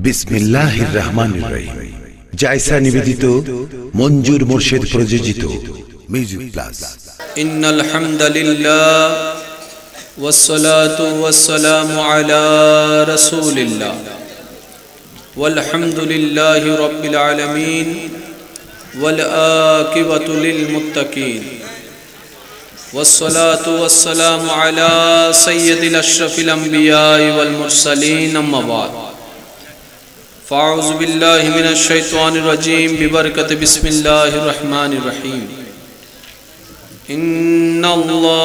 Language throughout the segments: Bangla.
বিসমিল্লাহির রহমানির রহিম। জায়সা নিবেদিত, মঞ্জুর মোর্শেদ প্রযোজিত মিউজিক প্লাস। ইন্নাল হামদুলিল্লাহ ওয়াসসালাতু ওয়াসসালামু আলা রাসূলিল্লাহ ওয়াল হামদুলিল্লাহি রাব্বিল আলামিন ওয়াল আকিবাতু লিল মুত্তাকিন ওয়াসসালাতু ওয়াসসালামু আলা সাইয়্যিদিল আশরাফিল আমবিয়া ওয়াল মুরসালিন আম্মা বা'দ। ফাউযু বিল্লাহি মিনাশ শাইতানির রাজীম বিবরকতি বিসমিল্লাহির রহমানির রহিম। ইন্নাল্লাহা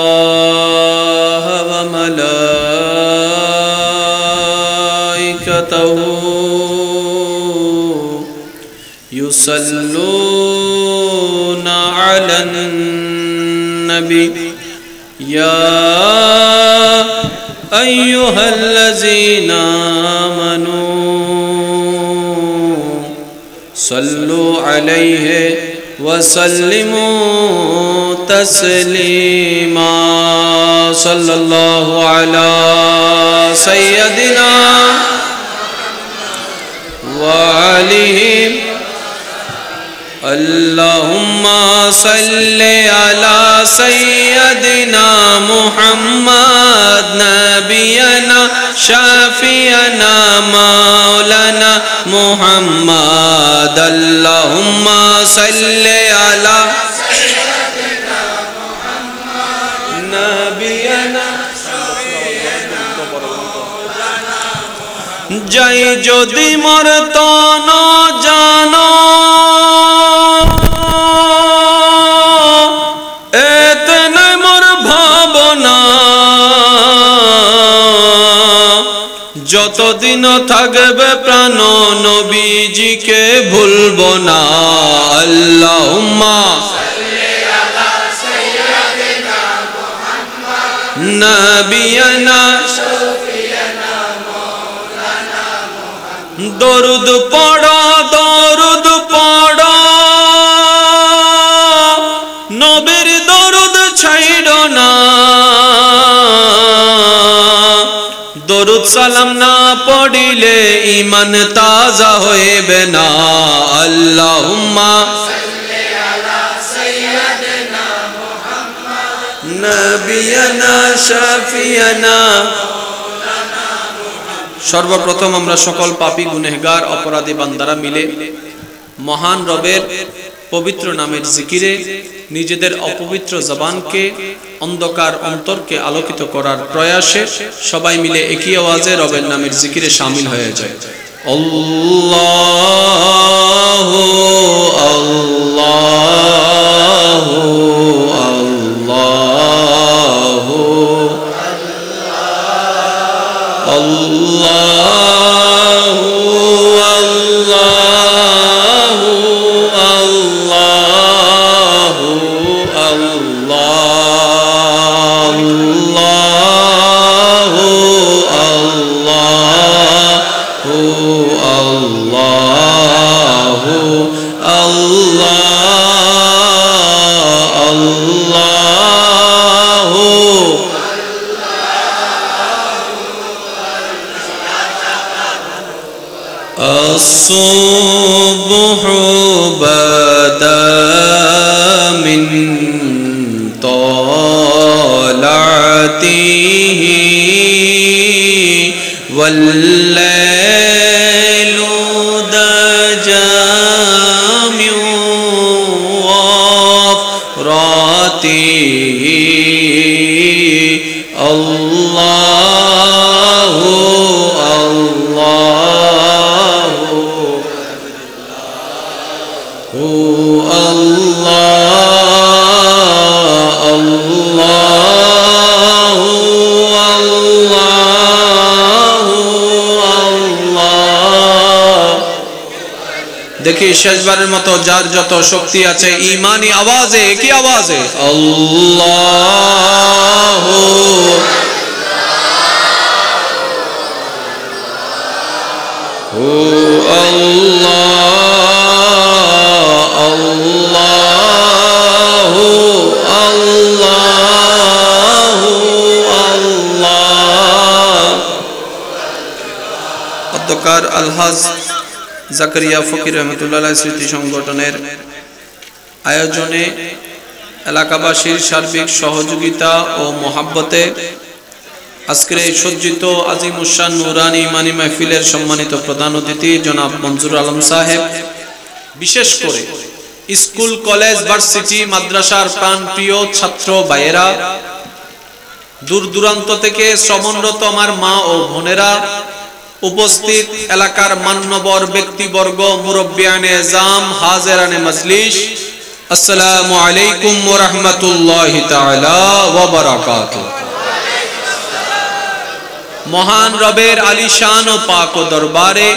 ওয়া মালাইকাতাহু ইউসাল্লুনা আলান নবী ইয়া আইয়ুহাল্লাযীনা আমানু সল্লু আলাইহি ওয়া সাল্লিমু তাসলিমা। সাল্লাল্লাহু আলা সাইয়্যিদিনা ওয়া আলিহি আল্লাহুম্মা সাল্লি আলা সাইয়্যিদিনা মুহাম্মাদ নাবিয়ানা শাফিয়ানা মাওলানা মুহাম্মাদ। আল্লাহুম্মা সাল্লি আলা সাইয়্যিদিনা মুহাম্মাদ নাবিয়ানা শাফিয়ানা মাওলানা। যাই যদি মরত ন জানো যতদিন থাকবে প্রাণ নবীজিকে ভুলবো না। আল্লাহুম্মা সাল্লি আলা সাইয়্যিদিনা মুহাম্মাদ নাবিয়ানা শাফিয়ানা মাওলানা মুহাম্মাদ। দরুদ পড়ো, দরুদ পড়ো, নবীর দরুদ ছাইড়ো না। দরুদ সালাম না পড়িলে ঈমান তাজা হইবে না। আল্লাহুম্মা সাল্লি আলা সাইয়্যিদিনা মুহাম্মাদ নাবিয়ানা শাফিয়ানা মাওলানা মুহাম্মাদ। সর্বপ্রথম আমরা সকল পাপী গুনাহগার অপরাধী বান্দারা মিলে মহান রবের পবিত্র নামের জিকিরে নিজেদের অপবিত্র জবানকে, অন্ধকার অন্তরকে আলোকিত করার প্রয়াসে সবাই মিলে একই আওয়াজে রবের নামের জিকিরে শামিল হয়ে যায়। আল্লাহু আল্লাহু আল্লাহু আল্লাহু الصبح بدا من طلعته والليل دجى من غفرته الله দেখি শেষবারের মতো যার যত শক্তি আছে ঈমানি আওয়াজে, কি আওয়াজে? আল্লাহু আল্লাহ আল্লাহু আল্লাহু আল্লাহ। ডক্টর আলহাজ জাকারিয়া ফকির রহমতুল্লাহ স্মৃতি সংগঠনের আয়োজনে এলাকাবাসীর সার্বিক সহযোগিতা ও মহাব্বতে আজকের এই সজ্জিত আজিমুশান নুরানি ইমানি মাহফিলের সম্মানিত প্রধান অতিথি জনাব মঞ্জুর আলম সাহেব, বিশেষ করে স্কুল কলেজ ভার্সিটি মাদ্রাসার প্রাণপ্রিয় ছাত্র ভাইয়েরা, দূর দূরান্ত থেকে শ্রবণরত আমার মা ও বোনেরা, উপস্থিত এলাকার মান্যবর ব্যক্তিবর্গ, মুরব্বিয়ানে জাম, হাজেরানে মজলিস, আসসালামু আলাইকুম ওয়া রাহমাতুল্লাহি তাআলা ওয়া বারাকাতুহু। মহান রবের আলিশান ও পাক ও দরবারে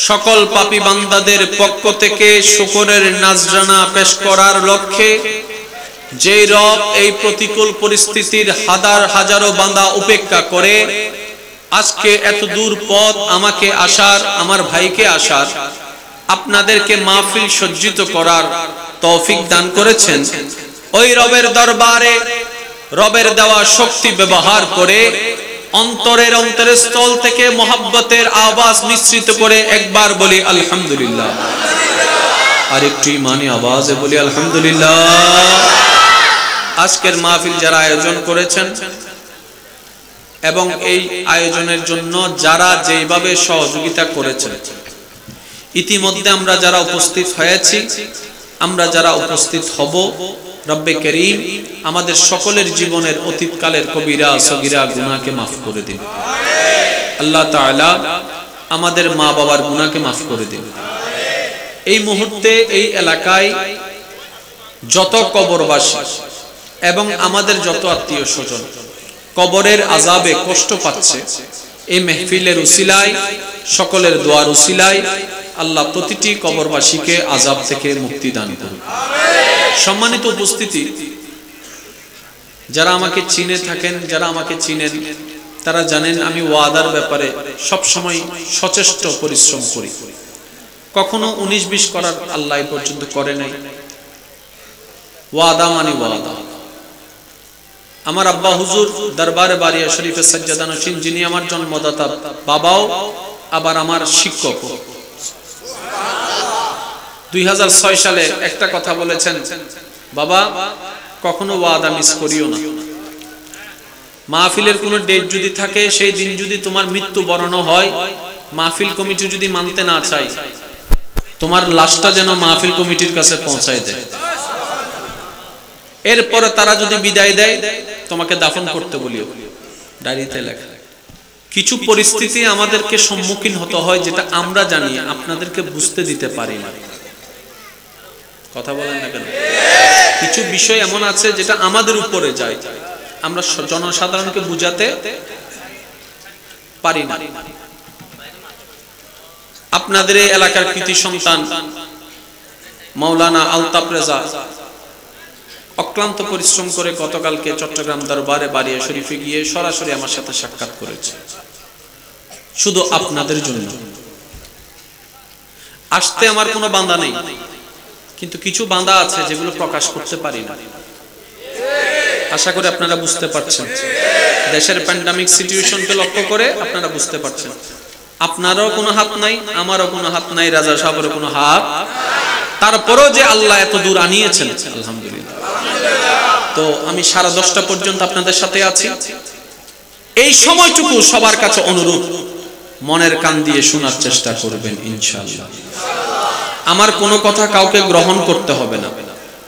সকল পাপী বান্দাদের পক্ষ থেকে শুকরের নাজরানা পেশ করার লক্ষ্যে যে রব এই প্রতিকূল পরিস্থিতির হাজারো বান্দা উপেক্ষা করে আজকে এত দূর পথ আমাকে আসার, আমার ভাইকে আসার, আপনাদেরকে মাহফিল সজ্জিত করার তৌফিক দান করেছেন, ওই রবের দরবারে রবের দেওয়া শক্তি ব্যবহার করে অন্তরের স্থল থেকে মহব্বতের আওয়াজ মিশ্রিত করে একবার বলি আলহামদুলিল্লাহ। আর একটু ইমানি আওয়াজে বলি আলহামদুলিল্লাহ। আজকের মাহফিল যারা আয়োজন করেছেন এবং এই আয়োজনের জন্য যারা যেভাবে সহযোগিতা করেছেন, ইতিমধ্যে আমরা যারা উপস্থিত হয়েছি, আমরা যারা উপস্থিত হব, রব্বে করিম আমাদের সকলের জীবনের অতীতকালের কবিরা সগীরা গুনাহকে মাফ করে দিন। আল্লাহ তাআলা আমাদের মা বাবার গুনাহকে মাফ করে দিন। এই মুহূর্তে এই এলাকায় যত কবরবাসী এবং আমাদের যত আত্মীয় স্বজন কবরের আযাবে কষ্ট পাচ্ছে, এই মেহফিলের উসিলায়, সকলের দোয়ার উসিলায় আল্লাহ প্রতিটি কবরবাসীকে আযাব থেকে মুক্তি দান করুন। সম্মানিত উপস্থিতি, যারা আমাকে চিনে থাকেন, যারা আমাকে চিনেন, তারা জানেন আমি ওয়াদার ব্যাপারে সব সময় সচেষ্ট পরিশ্রম করি। কখনো 19-20 করার আল্লাহ পর্যন্ত করে নাই। ওয়াদা মানে ওয়াদা। আমার আব্বা হুজুর দরবারে বারিয়া শরীফে সাজ্জাদা নশীন, যিনি আমার জন্মদাতা বাবাও আবার আমার শিক্ষক, 2006 সালে একটা কথা বলেছেন, বাবা কখনো ওয়াদা মিস করিও না। মাহফিলের কোনো ডেট যদি থাকে, সেই দিন যদি তোমার মৃত্যুবরণ হয়, মাহফিল কমিটি যদি মানতে না চায়, তোমার লাশটা যেন মাহফিল কমিটির কাছে পৌঁছায় দেয়। এরপরে তারা যদি বিদায় দেয়, তোমাকে দাফন করতে বলিও, ডায়েরিতে লেখা। কিছু পরিস্থিতি আমাদেরকে সম্মুখীন হতে হয় যেটা আমরা জানি, আপনাদেরকে বুঝতে দিতে পারি না। কথা বলেন না কেন? কিছু বিষয় এমন আছে যেটা আমাদের উপরে যায়, আমরা জনসাধারণকে বুঝাতে পারি না। আপনাদের এই এলাকার কৃতি সন্তান মাওলানা আলতাফ রেজা অক্লান্ত পরিশ্রম করে গতকালকে চট্টগ্রাম দরবারে বারিয়া শরীফে গিয়ে সরাসরি আমার সাথে সাক্ষাৎ করেছে, শুধু আপনাদের জন্য। আসতে আমার কোনো বাঁধা নেই, কিন্তু কিছু বাঁধা আছে যেগুলো প্রকাশ করতে পারি না। আশা করি আপনারা বুঝতে পারছেন। দেশের প্যান্ডামিক সিচুয়েশনকে লক্ষ্য করে আপনারা বুঝতে পারছেন, আপনারও কোনো হাত নাই, আমারও কোনো হাত নাই, রাজা সাহেবেরও কোনো হাত। তারপরেও যে আল্লাহ এত দূর আনিয়েছেন, আলহামদুলিল্লাহ। তো আমি 10:30 পর্যন্ত আপনাদের সাথে আছি। এই সময়টুকু সবার কাছে অনুরোধ, মনের কান দিয়ে শোনার চেষ্টা করবেন ইনশাআল্লাহ। আমার কোনো কথা কাউকে গ্রহণ করতে হবে না,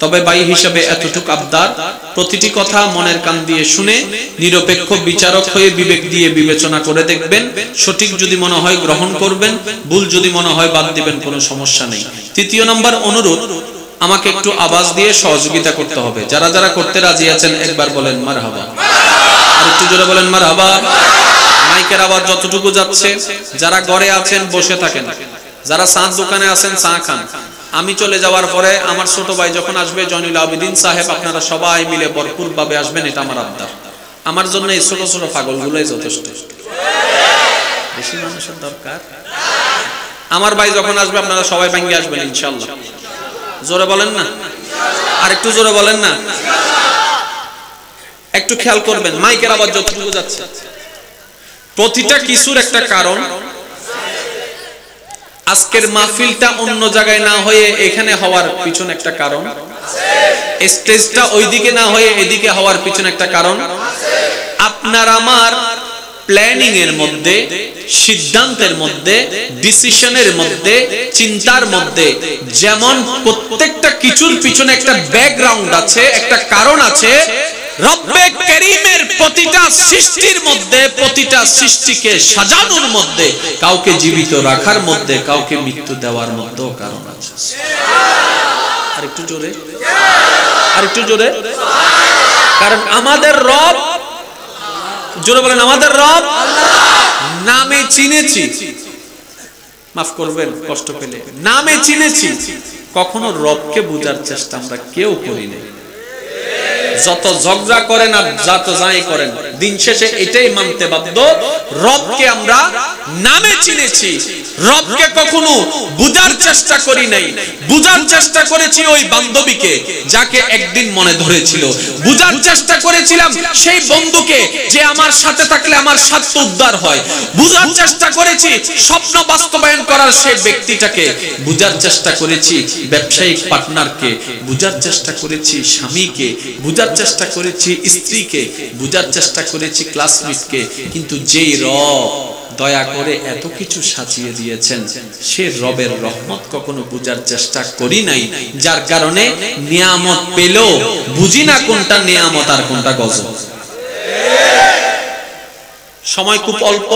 তবে ভাই হিসেবে এতটুকু আবদার, প্রতিটি কথা মনের কান দিয়ে শুনে নিরপেক্ষ বিচারক হয়ে বিবেক দিয়ে বিবেচনা করে দেখবেন। সঠিক যদি মনে হয় গ্রহণ করবেন, ভুল যদি মনে হয় বাদ দিবেন, কোনো সমস্যা নেই। 3 নম্বর অনুরোধ, আমাকে একটু আওয়াজ দিয়ে সহযোগিতা করতে হবে। যারা যারা করতে রাজি আছেন একবার বলেন মারহাবা, আর একটু জোরে বলেন মারহাবা। মাইকের আওয়াজ যতটুকু যাচ্ছে, যারা ঘরে আছেন বসে থাকেন, যারা চাঁদ দোকানে আছেন চা খান। আমি চলে যাওয়ার পরে আমার ছোট ভাই যখন আসবে জয়নুল আবেদিন সাহেব, আপনারা সবাই মিলে ভরপুর ভাবে আসবেন, এটা আমার আবদার। আমার জন্য এই ছোট ছোট পাগলগুলোই যথেষ্ট, বেশি মানুষের দরকার। আমার ভাই যখন আসবে আপনারা সবাই ভাঙ্গে আসবেন ইনশাআল্লাহ। জোরে বলেন না, আর একটু জোরে বলেন না। একটু খেয়াল করবেন মাইকের আওয়াজ যতটুকু যাচ্ছে, প্রতিটা কিছুর একটা কারণ আজকের মাহফিলটা অন্য জায়গায় না হয়ে এখানে হওয়ার পিছনে একটা কারণ আছে, স্টেজটা ওইদিকে না হয়ে এদিকে হওয়ার পিছনে একটা কারণ আছে। আপনার আমার প্ল্যানিং এর মধ্যে, সিদ্ধান্তের মধ্যে, ডিসিশনের মধ্যে, চিন্তার মধ্যে যেমন প্রত্যেকটা কিছুর পিছনে একটা ব্যাকগ্রাউন্ড আছে, একটা কারণ আছে, রব্বে কারীমের প্রতিটা সৃষ্টির মধ্যে, প্রতিটা সৃষ্টিকে সাজানোর মধ্যে, কাউকে জীবিত রাখার মধ্যে, কাউকে মৃত্যু দেওয়ার মধ্যেও কারণ আছে। আরেকটু জোরে, আরেকটু জোরে। কারণ আমাদের রব, জোরে বলেন, আমাদের রব নামে চিনেছি, মাফ করবেন কষ্ট পেলে, নামে চিনেছি, কখনো রবকে বোঝার চেষ্টা আমরা কেউ করি না। যত ঝগড়া করেন আর যত যাই করেন, দিন শেষে এটাই মানতে বাধ্য, রবকে আমরা নামে চিনেছি, রবকে কখনো বুঝার চেষ্টা করি নাই। বুঝার চেষ্টা করেছি ওই বান্ধবীকে যাকে একদিন মনে ধরেছিল, বুঝার চেষ্টা করেছিলাম সেই বন্ধুকে যে আমার সাথে থাকলে আমার স্বার্থ উদ্ধার হয়, বুঝার চেষ্টা করেছি স্বপ্ন বাস্তবায়ন করার সেই ব্যক্তিটাকে, বুঝার চেষ্টা করেছি ব্যবসায়িক পার্টনারকে, বুঝার চেষ্টা করেছি স্বামীকে, বুঝার চেষ্টা করেছি স্ত্রীকে, বুঝার চেষ্টা করেছি ক্লাসমেটকে, কিন্তু যেই রব দয়া করে এত কিছু সাজিয়ে দিয়েছেন সে রবের রহমত কখনো বুঝার চেষ্টা করি নাই, যার কারণে নিয়ামত পেলেও বুঝি না কোনটা নিয়ামত আর কোনটা গজব। সময় খুব অল্প,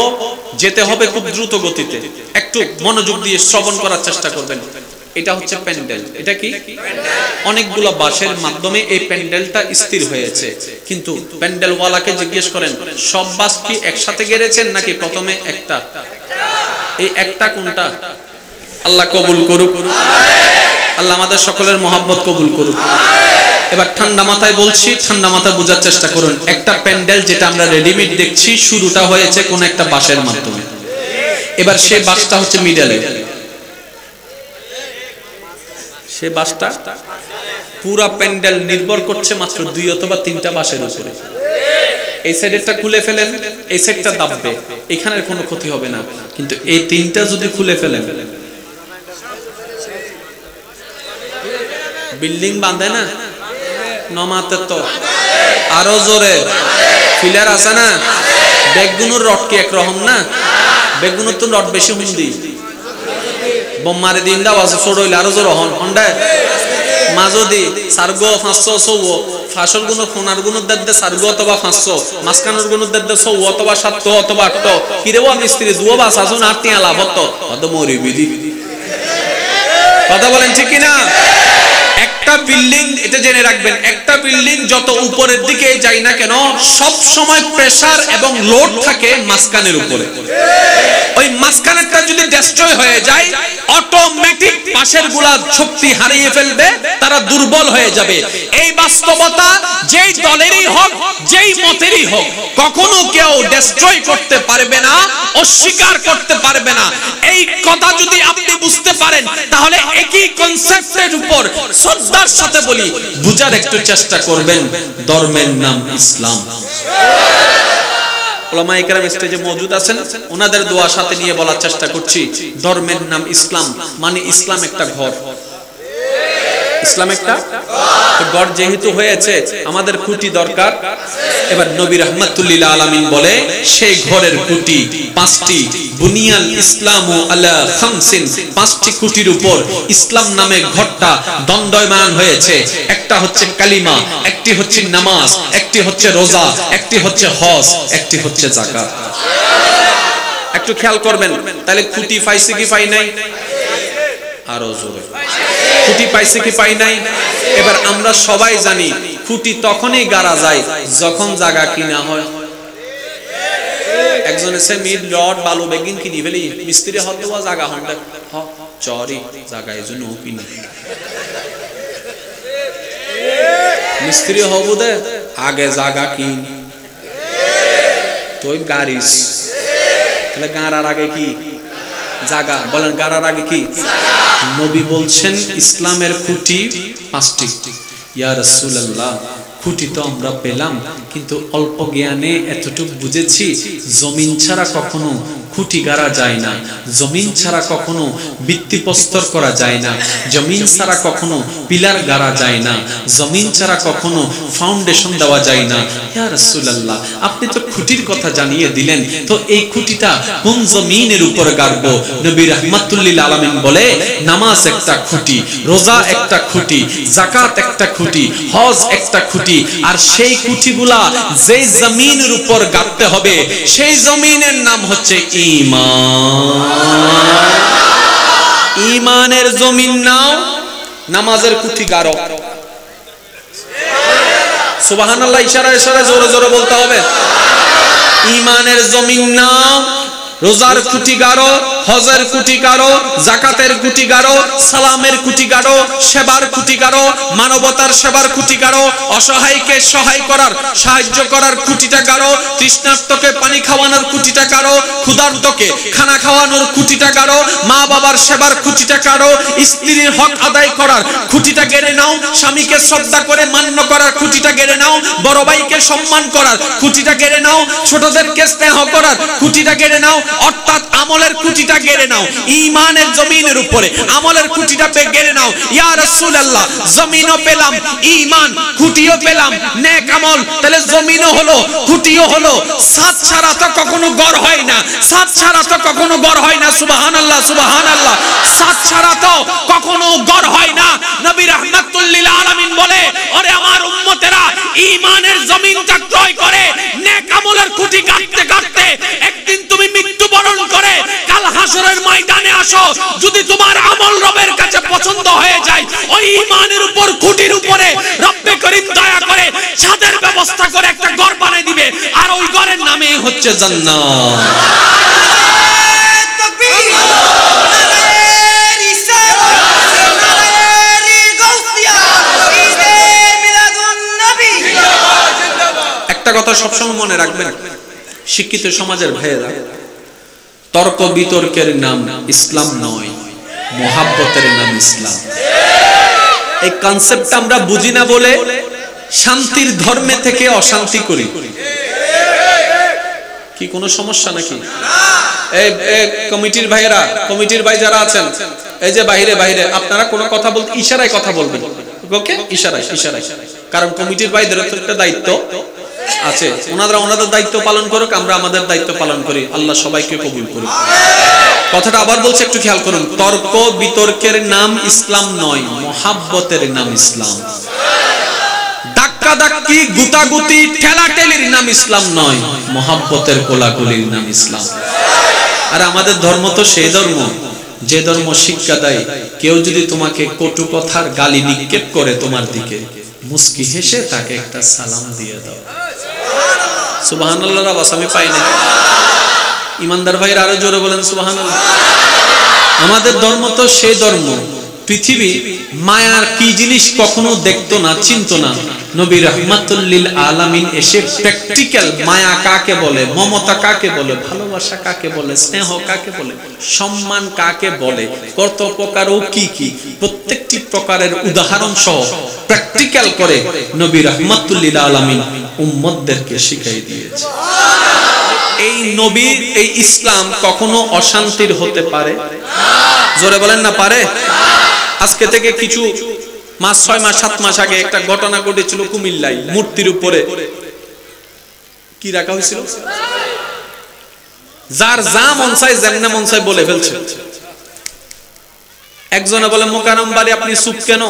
যেতে হবে খুব দ্রুত গতিতে, একটু মনোযোগ দিয়ে শ্রবণ করার চেষ্টা করবেন। এটা হচ্ছে প্যান্ডেল। এটা কি? অনেকগুলো বাঁশের মাধ্যমে এই প্যান্ডেলটা স্থির হয়েছে, কিন্তু প্যান্ডেল ওয়ালাকে জিজ্ঞেস করেন সব বাঁশ কি একসাথে গেড়েছেন নাকি প্রথমে একটা? এই একটা কোনটা? আল্লাহ কবুল করুক, আল্লাহ আমাদের সকলের মহব্বত কবুল করুক। এবার ঠান্ডা মাথায় বলছি, ঠান্ডা মাথায় বোঝার চেষ্টা করুন। একটা প্যান্ডেল যেটা আমরা রেডিমেড দেখছি, শুরুটা হয়েছে কোন একটা বাঁশের মাধ্যমে। এবার সেই বাঁশটা হচ্ছে মিডলে, সে বাঁশটা পুরা প্যান্ডেল নির্ভর করছে মাত্র 2 অথবা 3টা বাঁশের উপরে। এই সাইডেরটা খুলে ফেলেন, এই সাইডটা দাববে, এখানের কোনো ক্ষতি হবে না, কিন্তু এই 3টা যদি খুলে ফেলেন, বিল্ডিং বাঁধে না নমাতে তো আরো জোরে ফিলার আছে না, বেগুনের রড কি একরকম না? বেগুনের তো রড বেশি হুন্দি, বোমারে দিন দাও আছে ছোট হইলে আরো জোর হন হন্ডা মাজদি সারগো 500 ফাসল গুণ ফোনার গুণ দেদে সারগো অথবা 500, মাসকানোর গুণ দেদে 100 অথবা 700 অথবা 800। কিরেও আমি স্ত্রী দুও বাস আসুন 8 টিয়া লাভ হতো অত মরি বিধি। কথা বলেন ঠিক কি না? একটা বিল্ডিং, এটা জেনে রাখবেন, একটা বিল্ডিং যত উপরের দিকে যাই না কেন সব সময় প্রেসার এবং লোড থাকে মাসকানের উপরে। ওই মাসকানেরটা যদি ডিস্ট্রয় হয়ে যায় অটোমেটিক পাশের গুলা শক্তি হারিয়ে ফেলবে, তারা দুর্বল হয়ে যাবে। এই বাস্তবতা যেই দলেরই হোক, যেই মতেরই হোক, কখনো কেউ ডিস্ট্রয় করতে পারবে না, অস্বীকার করতে পারবে না। এই কথা যদি আপনি বুঝতে পারেন তাহলে একই কনসেপ্টের উপর শ্রদ্ধার সাথে বলি, বুঝার একটু চেষ্টা করবেন। ধর্মের নাম ইসলাম। উলামায়ে কেরাম স্টেজে মওজুদ আছেন, ওনাদের দোয়া সাথে নিয়ে বলার চেষ্টা করছি। ধর্মের নাম ইসলাম, মানে ইসলাম একটা ঘর। ইসলাম একটা ঘর যেহেতু হয়েছে আমাদের খুঁটি দরকার। এবার নবী রাহমাতুল্লিল আলামিন বলে সেই ঘরের খুঁটি 5টি। বুনিয়াল ইসলামু আলা খামসিন, 5টি খুঁটির উপর ইসলাম নামে ঘরটা দণ্ডায়মান হয়েছে। একটা হচ্ছে কালিমা, একটি হচ্ছে নামাজ, একটি হচ্ছে রোজা, একটি হচ্ছে হজ, একটি হচ্ছে যাকাত। একটু খেয়াল করবেন, তাহলে খুঁটি পাইছে কি পাই নাই? আরো জোরে, খুঁটি পাইছে কি পাই নাই? এবার আমরা সবাই জানি খুঁটি তখনই গাড়া যায় যখন জায়গা কিনা হয়। একজন এসে মিড রড বালু বেগিন কিনি ফেলি, মিস্ত্রি হতো জায়গা হন চরি জায়গা এই জন্য কিনি, মিস্ত্রি হব দে আগে জায়গা কিন তুই গাড়িস, তাহলে গাড়ার আগে কি জায়গা? বলেন গাড়ার আগে কি? নবী বলছেন ইসলামের খুঁটি 5টি। ইয়া রাসূলুল্লাহ, খুঁটি তো আমরা পেলাম, কিন্তু অল্প জ্ঞানে এতটুকু বুঝেছি জমিন ছাড়া কখনো খুঁটি গাড়া যায় না, জমিন ছাড়া কখনো ভিত্তিপ্রস্তর করা যায় না, জমিন ছাড়া কখনো পিলার গাড়া যায় না, জমিন ছাড়া কখনো ফাউন্ডেশন দেওয়া যায় না। ইয়া রাসূলুল্লাহ, আপনি তো খুঁটির কথা জানিয়ে দিলেন, তো এই খুঁটিটা কোন জমিনের উপর গাড়বো? নবী রাহমাতুল লিল আলামিন বলে, নামাজ একটা খুঁটি, রোজা একটা খুঁটি, যাকাত একটা খুঁটি, হজ একটা খুঁটি, আর সেই খুঁটিগুলা যেই জমিনের উপর গাড়তে হবে সেই জমিনের নাম হচ্ছে ঈমান। ঈমানের জমিন নাও, নামাজের খুঁটি গাড়ো। সুবহানাল্লাহ, ইশারা ইশারা জোরে জোরে বলতে হবে। ঈমানের জমিন নাও, রোজার খুঁটি গাড়ো, হজের খুঁটি গাড়ো, যাকাতের খুঁটি গাড়ো, সালামের খুঁটি গাড়ো, সেবার খুঁটি গাড়ো, মানবতার সেবার খুঁটি গাড়ো, অসহায়কে সহায় করার সাহায্য করার খুঁটিটা গাড়ো, তৃষ্ণার্তকে পানি খাওয়ানোর খুঁটিটা গাড়ো, ক্ষুধার্তকে খানা খাওয়ানোর খুঁটিটা গাড়ো, মা বাবার সেবার খুঁটিটা গাড়ো, স্ত্রীর হক আদায় করার খুঁটিটা গেড়ে নাও, স্বামীকে শ্রদ্ধা করে মান্য করার খুঁটিটা গেড়ে নাও, বড় ভাইকে সম্মান করার খুঁটিটা গেড়ে নাও, ছোটদেরকে স্নেহ করার খুঁটিটা গেড়ে নাও, অর্থাৎ আমলের খুঁটিটা গেড়ে নাও। ঈমানের জমিনের উপরে আমলের খুঁটিটা গেড়ে নাও। ইয়া রাসূলুল্লাহ, জমিনও পেলাম, ঈমান খুঁটিও পেলাম, নেক আমল, তাহলে জমিনও হলো, খুঁটিও হলো। সাত ছাড়া তো কখনো গড় হয় না, সাত ছাড়া তো কখনো গড় হয় না। সুবহানাল্লাহ, সুবহানাল্লাহ, সাত ছাড়া তো কখনো গড় হয় না। নবী রাহমাতুল লিল আলামিন বলে, ওরে আমার উম্মতেরা, ঈমানের জমিনটা ক্রয় করে নেক আমলের খুঁটি গাড়তে গাড়তে একদিন তুমি মৃত্যুবরণ করে কাল হাসরের ময়দানে আসো, যদি তোমার আমল রবের কাছে পছন্দ হয়ে যায়, ওই ঈমানের উপর খুঁটির উপরে রব্বে করিম দয়া করে ছাদের ব্যবস্থা করে একটা ঘর বানিয়ে দিবে, আর ওই ঘরের নামই হচ্ছে জান্নাত। একটা কথা সবসময় মনে রাখবেন, শিক্ষিত সমাজের ভাইয়েরা, তর্ক বিতর্কের নাম ইসলাম নয়, মুহাব্বতের নাম ইসলাম। এই কনসেপ্টটা আমরা বুঝি না বলে শান্তির ধর্মে থেকে অশান্তি করি। কি কোনো সমস্যা নাকি? এই কমিটির ভাইয়েরা, কমিটির ভাই যারা আছেন, এই যে বাইরে বাইরে, আপনারা কোনো কথা বলতে ইশারায় কথা বলবেন, ওকে? ইশারায় ইশারায়, কারণ কমিটির ভাইদের একটা দায়িত্ব আছে, ওনারা ওনাদের দায়িত্ব পালন করুক, আমরা আমাদের দায়িত্ব পালন করি। আল্লাহ সবাইকে কবুল করুক। কথাটা আবার বলছি, একটু খেয়াল করুন। তর্ক বিতর্কের নাম ইসলাম নয়, মুহাব্বতের নাম ইসলাম। ধাক্কাধাক্কি, গুতাগুতি, ঠেলাঠেলির নাম ইসলাম নয়, মুহাব্বতের কোলাকুলির নাম ইসলাম। আর আমাদের ধর্ম তো সেই ধর্ম যে ধর্ম শিক্ষা দেয়, কেউ যদি তোমাকে কটু কথার গালি নিক্ষেপ করে তোমার দিকে, মুস্কি হেসে তাকে একটা সালাম দিয়ে দাও। সুবহানাল্লাহ, আওয়াজ আমি পাই না। ইমানদার ভাইরা আরো জোরে বলেন সুবহানাল্লাহ। আমাদের ধর্ম তো সেই ধর্ম, পৃথিবী মায়ার কি জিনিস কখনো দেখতো না, চিনতো না। নবী রাহমাতুল লিল আলামিন এসে প্র্যাকটিক্যাল মায়া কাকে বলে, মমতা কাকে বলে, ভালোবাসা কাকে বলে, স্নেহ কাকে বলে, সম্মান কাকে বলে, কত প্রকার ও কি কি, প্রত্যেকটি প্রকারের উদাহরণ সহ প্র্যাকটিক্যাল করে নবী রাহমাতুল লিল আলামিন উম্মতদেরকে শিখিয়ে দিয়েছে। এই নবীর এই ইসলাম কখনো অশান্তির হতে পারে? জোরে বলেন না পারে? আজকে থেকে কিছু মাস 6 মাস 7 মাস আগে একটা ঘটনা ঘটেছিল কুমিল্লায়। মূর্তির উপরে কি রাখা হয়েছিল? যার যা মন চায় যেমন মন চায় বলে ফেলছে। একজনে বলে, মোকাররম বাড়ি আপনি চুপ কেন?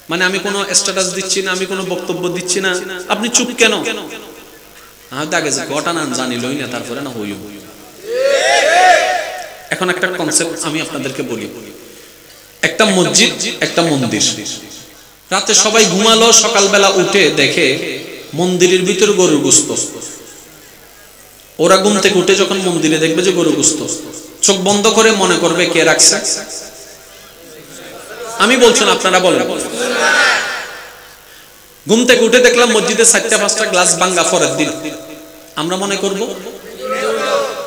মানে আমি কোনো স্ট্যাটাস দিচ্ছি না, আমি কোনো বক্তব্য দিচ্ছি না, আপনি চুপ কেন? আগে ঘটনা জানিলই না, তারপরে না হইও। এখন একটা কনসেপ্ট আমি আপনাদেরকে বলি। একটা মসজিদ, একটা মন্দির, রাতে সবাই ঘুমালো, সকালবেলা উঠে দেখে মন্দিরের ভিতর গরুর গোশত। ওরা ঘুম থেকে উঠে যখন মন্দিরে দেখবে যে গরুর গোশত, চোখ বন্ধ করে মনে করবে কে রাখছে? আমি বলছি না, আপনারা বলেন। ঘুম থেকে উঠে দেখলাম মসজিদে 4-5টা গ্লাস ভাঙা পরের দিন, আমরা মনে করব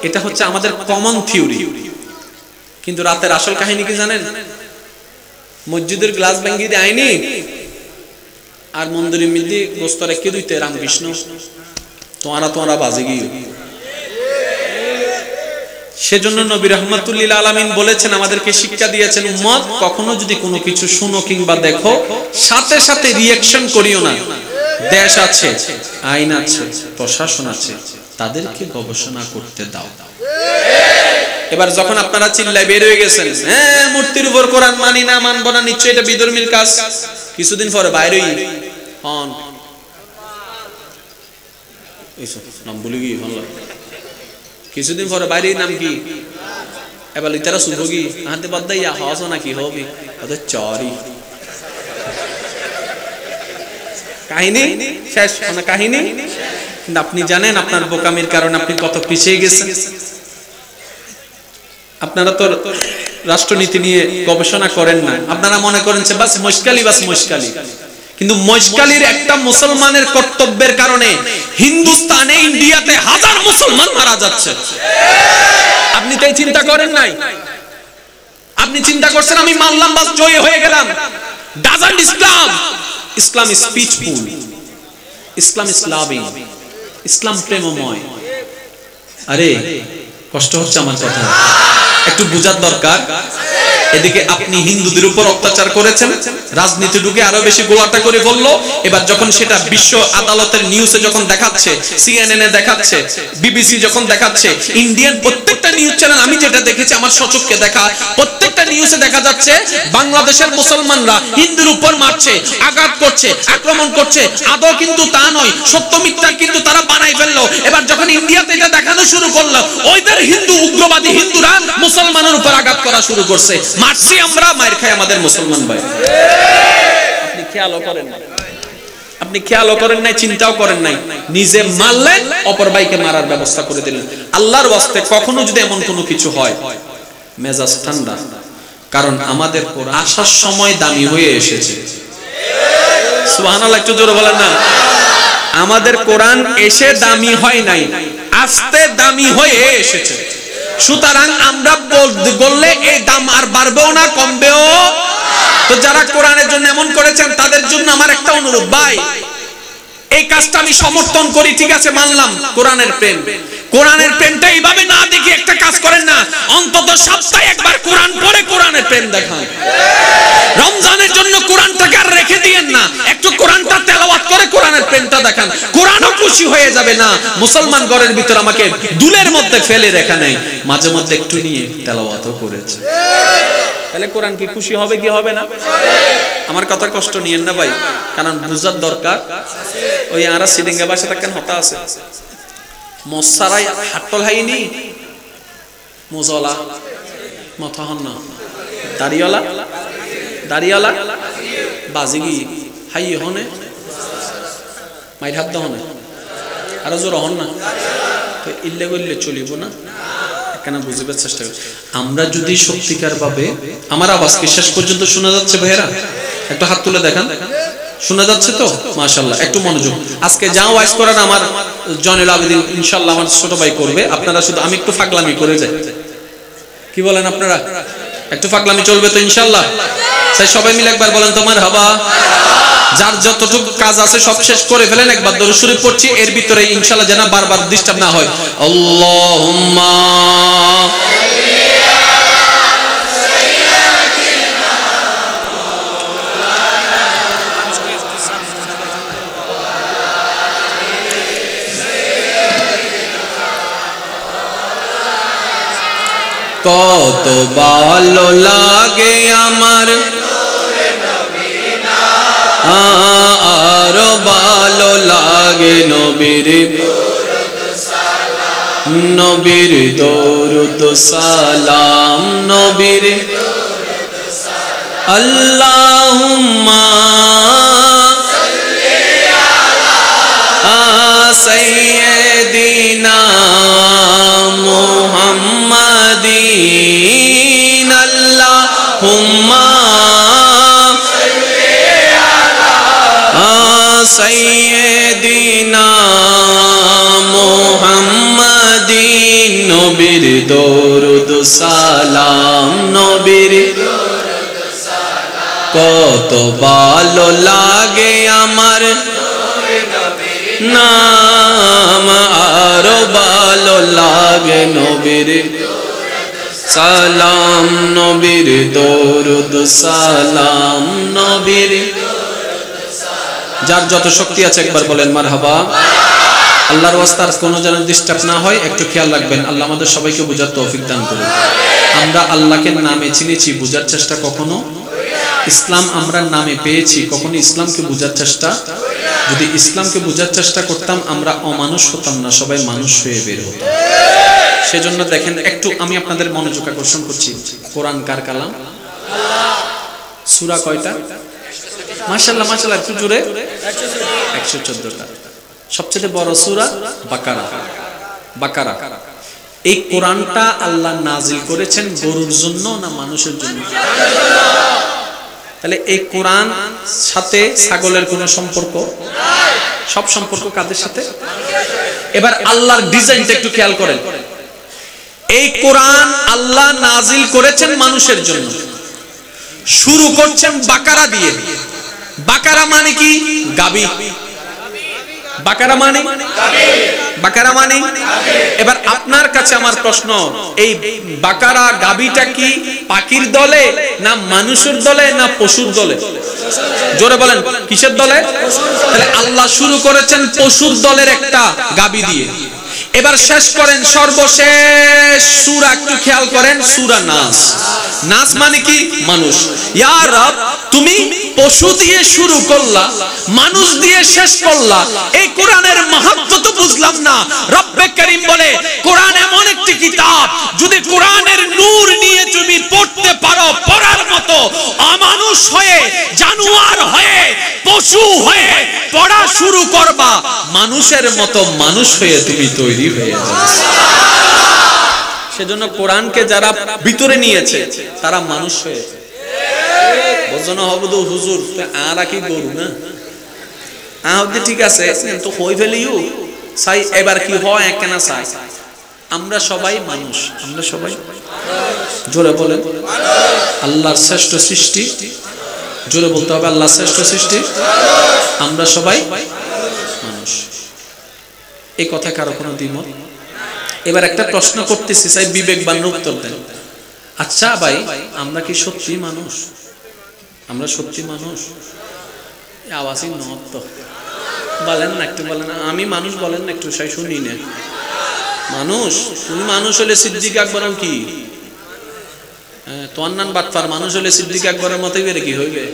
এটা হচ্ছে আমাদের কমন থিওরি। কিন্তু রাতের আসল কাহিনী কি জানেন? মসজিদের গ্লাস ভাঙিয়ে দেয়নি, আর মন্দিরের মধ্যে গোস্ত রেখে দিতে রামকৃষ্ণ তোমরা বাজে গিয়ে। সেজন্য নবী রাহমাতুল্লিল আলামিন বলেছেন, আমাদেরকে শিক্ষা দিয়েছেন, উম্মত কখনো যদি কোনো কিছু শুনো কিংবা দেখো সাথে সাথে রিঅ্যাকশন করিও না। দেশ আছে, আইন আছে, প্রশাসন আছে, তাদেরকে গবেষণা করতে দাও। এবার যখন আপনারা চিল্লায় বের হয়ে গেছেন, হ্যাঁ মূর্তির উপর কোরআন মানি না, মানবো না, নিশ্চয়ই এটা বিধর্মীর কাজ, কিছুদিন পরে বাইরেই হন নাম বলি কি হল, কিছুদিন পরে বাইরে নাম কি এবার তারা শুভগি হাতে বাদ ইয়া হস নাকি হবি ওদের চরি কাহিনী শেষ না কাহিনী। কিন্তু আপনি জানেন আপনার বোকামির কারণে আপনি কত পিছিয়ে গেছেন। আপনারা তো রাষ্ট্রনীতি নিয়ে গবেষণা করেন না, আপনারা মনে করেন যে বাস মুশকালি বাস মুশকালি। কিন্তু মুশকালির একটা মুসলমানের কর্তব্যের কারণে হিন্দুস্তানে ইন্ডিয়াতে হাজার মুসলমান মারা যাচ্ছে। আপনি তাই চিন্তা করেন নাই? আপনি চিন্তা করছেন আমি মানলাম বাস জয় হয়ে গেলাম। Doesn't Islam, Islam is peaceful, Islam is loving, Islam প্রেমময়। আরে কষ্ট হচ্ছে আমার কথা, একটু বোঝার দরকার। এদিকে আপনি হিন্দুদের উপর অত্যাচার করেছেন, রাজনীতি ঢুকে আরো বেশি গোলাটা করে বললো। এবার যখন সেটা বিশ্ব আদালতের নিউজে যখন দেখাচ্ছে, সিএনএন এ দেখাচ্ছে, বিবিসি যখন দেখাচ্ছে, ইন্ডিয়ান প্রত্যেকটা নিউজ চ্যানেল আমি যেটা দেখেছি আমার সচক্ষে দেখা, প্রত্যেকটা নিউজে দেখা যাচ্ছে বাংলাদেশের মুসলমানরা হিন্দুর উপর মারছে, আঘাত করছে, আক্রমণ করছে। আদৌ কিন্তু তা নয়, সত্য মিথ্যা কিন্তু তারা বানাই ফেললো। এবার যখন ইন্ডিয়াতে এটা দেখানো শুরু করলো, ওইদের হিন্দু উগ্রবাদী হিন্দুরা মুসলমানের উপর আঘাত করা শুরু করছে। মারছি আমরা, মার খাই আমাদের মুসলমান ভাই। আপনি খেয়ালও করেন না, আপনি খেয়ালও করেন নাই, চিন্তাও করেন নাই, নিজে মারলেন, অপর ভাইকে মারার ব্যবস্থা করে দিলেন। আল্লাহর ওয়াস্তে কখনো যদি এমন কোনো কিছু হয়, মেজাজ ঠান্ডা, কারণ আমাদের কোরআন আসার সময় দামি হয়ে এসেছে। সুবহানাল্লাহ, একটু জোরে বলেন না। আমাদের কোরআন এসে দামি হয় নাই, আস্তে দামি হয়ে এসেছে। সুতরাং আমরা বললে এই দাম আর বাড়বেও না, কমবেও। তো যারা কোরআনের জন্য এমন করেছেন তাদের জন্য আমার একটা অনুরোধ, ভাই এই কাজটা আমি সমর্থন করি, ঠিক আছে মানলাম, কোরআনের প্রেম, কোরআনের প্রেমটা এইভাবে না দেখে একটা কাজ করেন না, অন্তত সপ্তাহে একবার কোরআন পড়ে কোরআনের প্রেম দেখান। রমজানের জন্য কোরআনটাকে আর রেখে দিয়েন না, একটু কোরআনটা তেলাওয়াত করে কোরআনের প্রেমটা দেখান, কোরআনও খুশি হয়ে যাবে। না মুসলমান ঘরের ভিতর আমাকে দুলের মধ্যে ফেলে রেখা নেই, মাঝে মধ্যে একটু নিয়ে তেলাওয়াতও করেছে, তাহলে কোরআন কি খুশি হবে কি হবে না? আমার কথা কষ্ট নিয়েন না ভাই, কারণ বুঝার দরকার। ওই আরা সিডিঙ্গা বাসা থাকেন হতা আছে মশারাই হাটল হাইনি মোজলা মথা হন না দাড়িওয়ালা দাড়িওয়ালা বাজিগি হাই হনে মাইর হাত দহনে আরো জোর হন না, তো ইল্লে গল্লে চলিব না, কেন বুঝবার চেষ্টা করি। আমরা যদি সত্যিকার ভাবে, আমার আওয়াজ কি শেষ পর্যন্ত শোনা যাচ্ছে ভাইয়েরা? একটু হাত তুলে দেখান, শোনা যাচ্ছে তো? মাশাআল্লাহ, একটু মনোযোগ। আজকে যা ওয়াইজ করার আমার জয়নুল আবেদিন ইনশাআল্লাহ আমার ছোট ভাই করবে, আপনারা শুধু আমি একটু ফাগলামি করে যাই, কি বলেন আপনারা? একটু ফাগলামি চলবে তো ইনশাআল্লাহ? তাই সবাই মিলে একবার বলেন তো মারহাবা। যার যতটুকু কাজ আছে সব শেষ করে ফেলেন, একবার দরুদ শরীফ পড়ছি, এর ভিতরে ইনশাআল্লাহ যেন বারবার ডিস্টার্ব না হয়। আল্লাহুম্মা কত ভালো লাগে আমার, আরো ভালো লাগে নবীর নবীর দরুদ সালাম, নবীর আল্লাহুম্মা সাল্লি আলা সাইয়্যিদিনা মুহাম্মাদিন, আল্লাহুম্মা সাল্লি আলা সাইয়্যিদিনা মুহাম্মাদিন, নবীর দরুদ সালাম, নবীর কত ভালো লাগে আমার নাম, আরো ভালো লাগে নবীর সালাম, নবীর দরুদ সালাম, নবীর। যার যত শক্তি আছে একবার বলেন মারহাবা। আল্লাহর ওয়াস্তে আর কোনো যেন ডিস্টার্ব না হয় একটু খেয়াল রাখবেন। আল্লাহ আমাদের সবাইকে বুঝার তৌফিক দান করুন। আমরা আল্লাহকে নামে চিনেছি, বুঝার চেষ্টা কখনো, ইসলাম আমরা নামে পেয়েছি, কখনো ইসলামকে বুঝার চেষ্টা, যদি ইসলামকে বুঝার চেষ্টা করতাম আমরা অমানুষ হতাম না, সবাই মানুষ হয়ে বের হতাম। সেজন্য দেখেন একটু আমি আপনাদের মনোযোগ আকর্ষণ করছি। কোরআন কার কালাম? সূরা কয়টা? মাশাআল্লাহ মাশাআল্লাহ, একটু জোরে। 114টা। সবচেয়ে বড় সূরা বাকারা। বাকারা। এই কোরআনটা আল্লাহ নাজিল করেছেন গরুর জন্য না মানুষের জন্য? তাহলে এই কোরআন সাথে ছাগলের কোনো সম্পর্ক? সব সম্পর্ক কাদের সাথে? এবার আল্লাহর ডিজাইনটা একটু খেয়াল করেন। এই কোরআন আল্লাহ নাজিল করেছেন মানুষের জন্য, শুরু করছেন বাকারা দিয়ে। বাকারা মানে কি? গাবি। বাকারা মানে বাকারা মানে এবার আপনার কাছে আমার প্রশ্ন, এই বাকারা গাবিটা কি পাখির দলে না মানুষের দলে না পশুর দলে? জোরে বলেন, কিসের দলে? তাহলে আল্লাহ শুরু করেছেন পশুর দলের একটা গাবি দিয়ে। এবার শেষ করেন সর্বশেষ সূরা, একটু খেয়াল করেন, সূরা নাস। নাস মানে কি? মানুষ। ইয়া রব, তুমি পশু দিয়ে শুরু করলা, মানুষ দিয়ে শেষ করলা, এই কোরআনের মাহাত্ম্য তো বুঝলাম না। রব্বে কারীম বলে কোরআন এমন একটি কিতাব, যদি কোরআনের নূর নিয়ে তুমি পড়তে পারো, পড়ার মতো অমানুষ হয়ে, জানোয়ার হয়ে, পশু হয়ে পড়া শুরু করবা, মানুষের মতো মানুষ হয়ে তুমি তৈরি হয়ে যাবে। সেজন্য কোরআনকে যারা ভিতরে নিয়েছে তারা মানুষ হয়েছে। বোঝানো হবে তো হুজুর আর কি গরু না আহদি, ঠিক আছে তো হই ফেলিও চাই, এবার কি হয় একখানা চাই। আমরা সবাই মানুষ, আমরা সবাই জোরে বলেন আল্লাহর শ্রেষ্ঠ সৃষ্টি। জোরে বলতে হবে আল্লাহর শ্রেষ্ঠ সৃষ্টি। আমরা সবাই মানুষ, এই কথা কারো কোনো দ্বিমত? এবার একটা প্রশ্ন করতেছি, চাই বিবেকবান উত্তর দেন। আচ্ছা ভাই, আমরা কি সত্যি মানুষ? আমরা সত্যি মানুষ? আওয়াজই নয় তো, বলেন না একটু, বলেন আমি মানুষ, বলেন না একটু, সাই শুনি না। মানুষ? তুমি মানুষ হলে সিদ্দিক আকবরম কি তোর নাম বাটপার, মানুষ হলে সিদ্দিক আকবরের মতোই বেড়ে কি হইবে?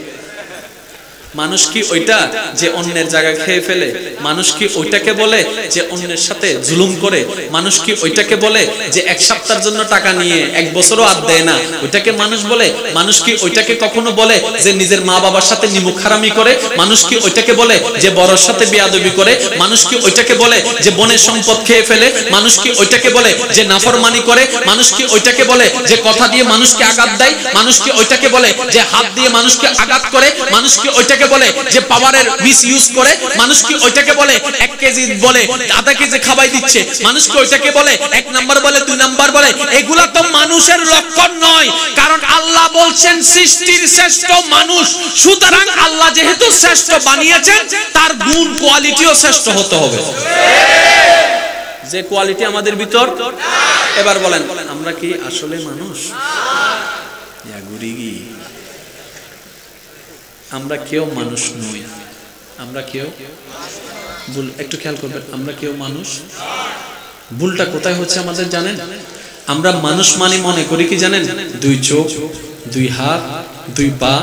মানুষ কি ওইটা যে অন্যের জায়গায় খেয়ে ফেলে? মানুষ কি ওইটাকে বলে যে অন্যের সাথে জুলুম করে? মানুষ কি ওইটাকে বলে যে এক সপ্তাহের জন্য টাকা নিয়ে এক বছরও আর দেয় না? ওইটাকে মানুষ বলে? মানুষ কি ওইটাকে কখনো বলে যে নিজের মা বাবার সাথে নিমুখ হারামি করে? মানুষ কি ওইটাকে বলে যে বড়র সাথে বেয়াদবি করে? মানুষ কি ওইটাকে বলে যে বনের সম্পদ খেয়ে ফেলে? মানুষ কি ওইটাকে বলে যে নাফরমানি করে? মানুষ কি ওইটাকে বলে যে কথা দিয়ে মানুষকে আঘাত দেয়? মানুষ কি ওইটাকে বলে যে হাত দিয়ে মানুষকে আঘাত করে? মানুষ কি ওইটাকে বলে যে পাওয়ারের মিস ইউজ করে? মানুষ কি ওইটাকে বলে 1 কেজি বলে আধা কেজি খাবাই দিচ্ছে? মানুষ কি ওইটাকে বলে 1 নাম্বার বলে 2 নাম্বার বলে? এগুলা তো মানুষের লক্ষণ নয়, কারণ আল্লাহ বলছেন সৃষ্টির শ্রেষ্ঠ মানুষ। সুতরাং আল্লাহ যেহেতু শ্রেষ্ঠ বানিয়েছেন, তার গুণ কোয়ালিটিও শ্রেষ্ঠ হতে হবে, যে কোয়ালিটি আমাদের ভিতর। এবার বলেন আমরা কি আসলে মানুষ? আমরা কেউ মানুষ নই। আমরা কেউ ভুল, একটু খেয়াল করবেন, আমরা কেউ মানুষ। ভুলটা কোথায় হচ্ছে আমাদের জানেন? আমরা মানুষ মানে মনে করি কি জানেন? 2 চোখ, 2 হাত, 2 পা,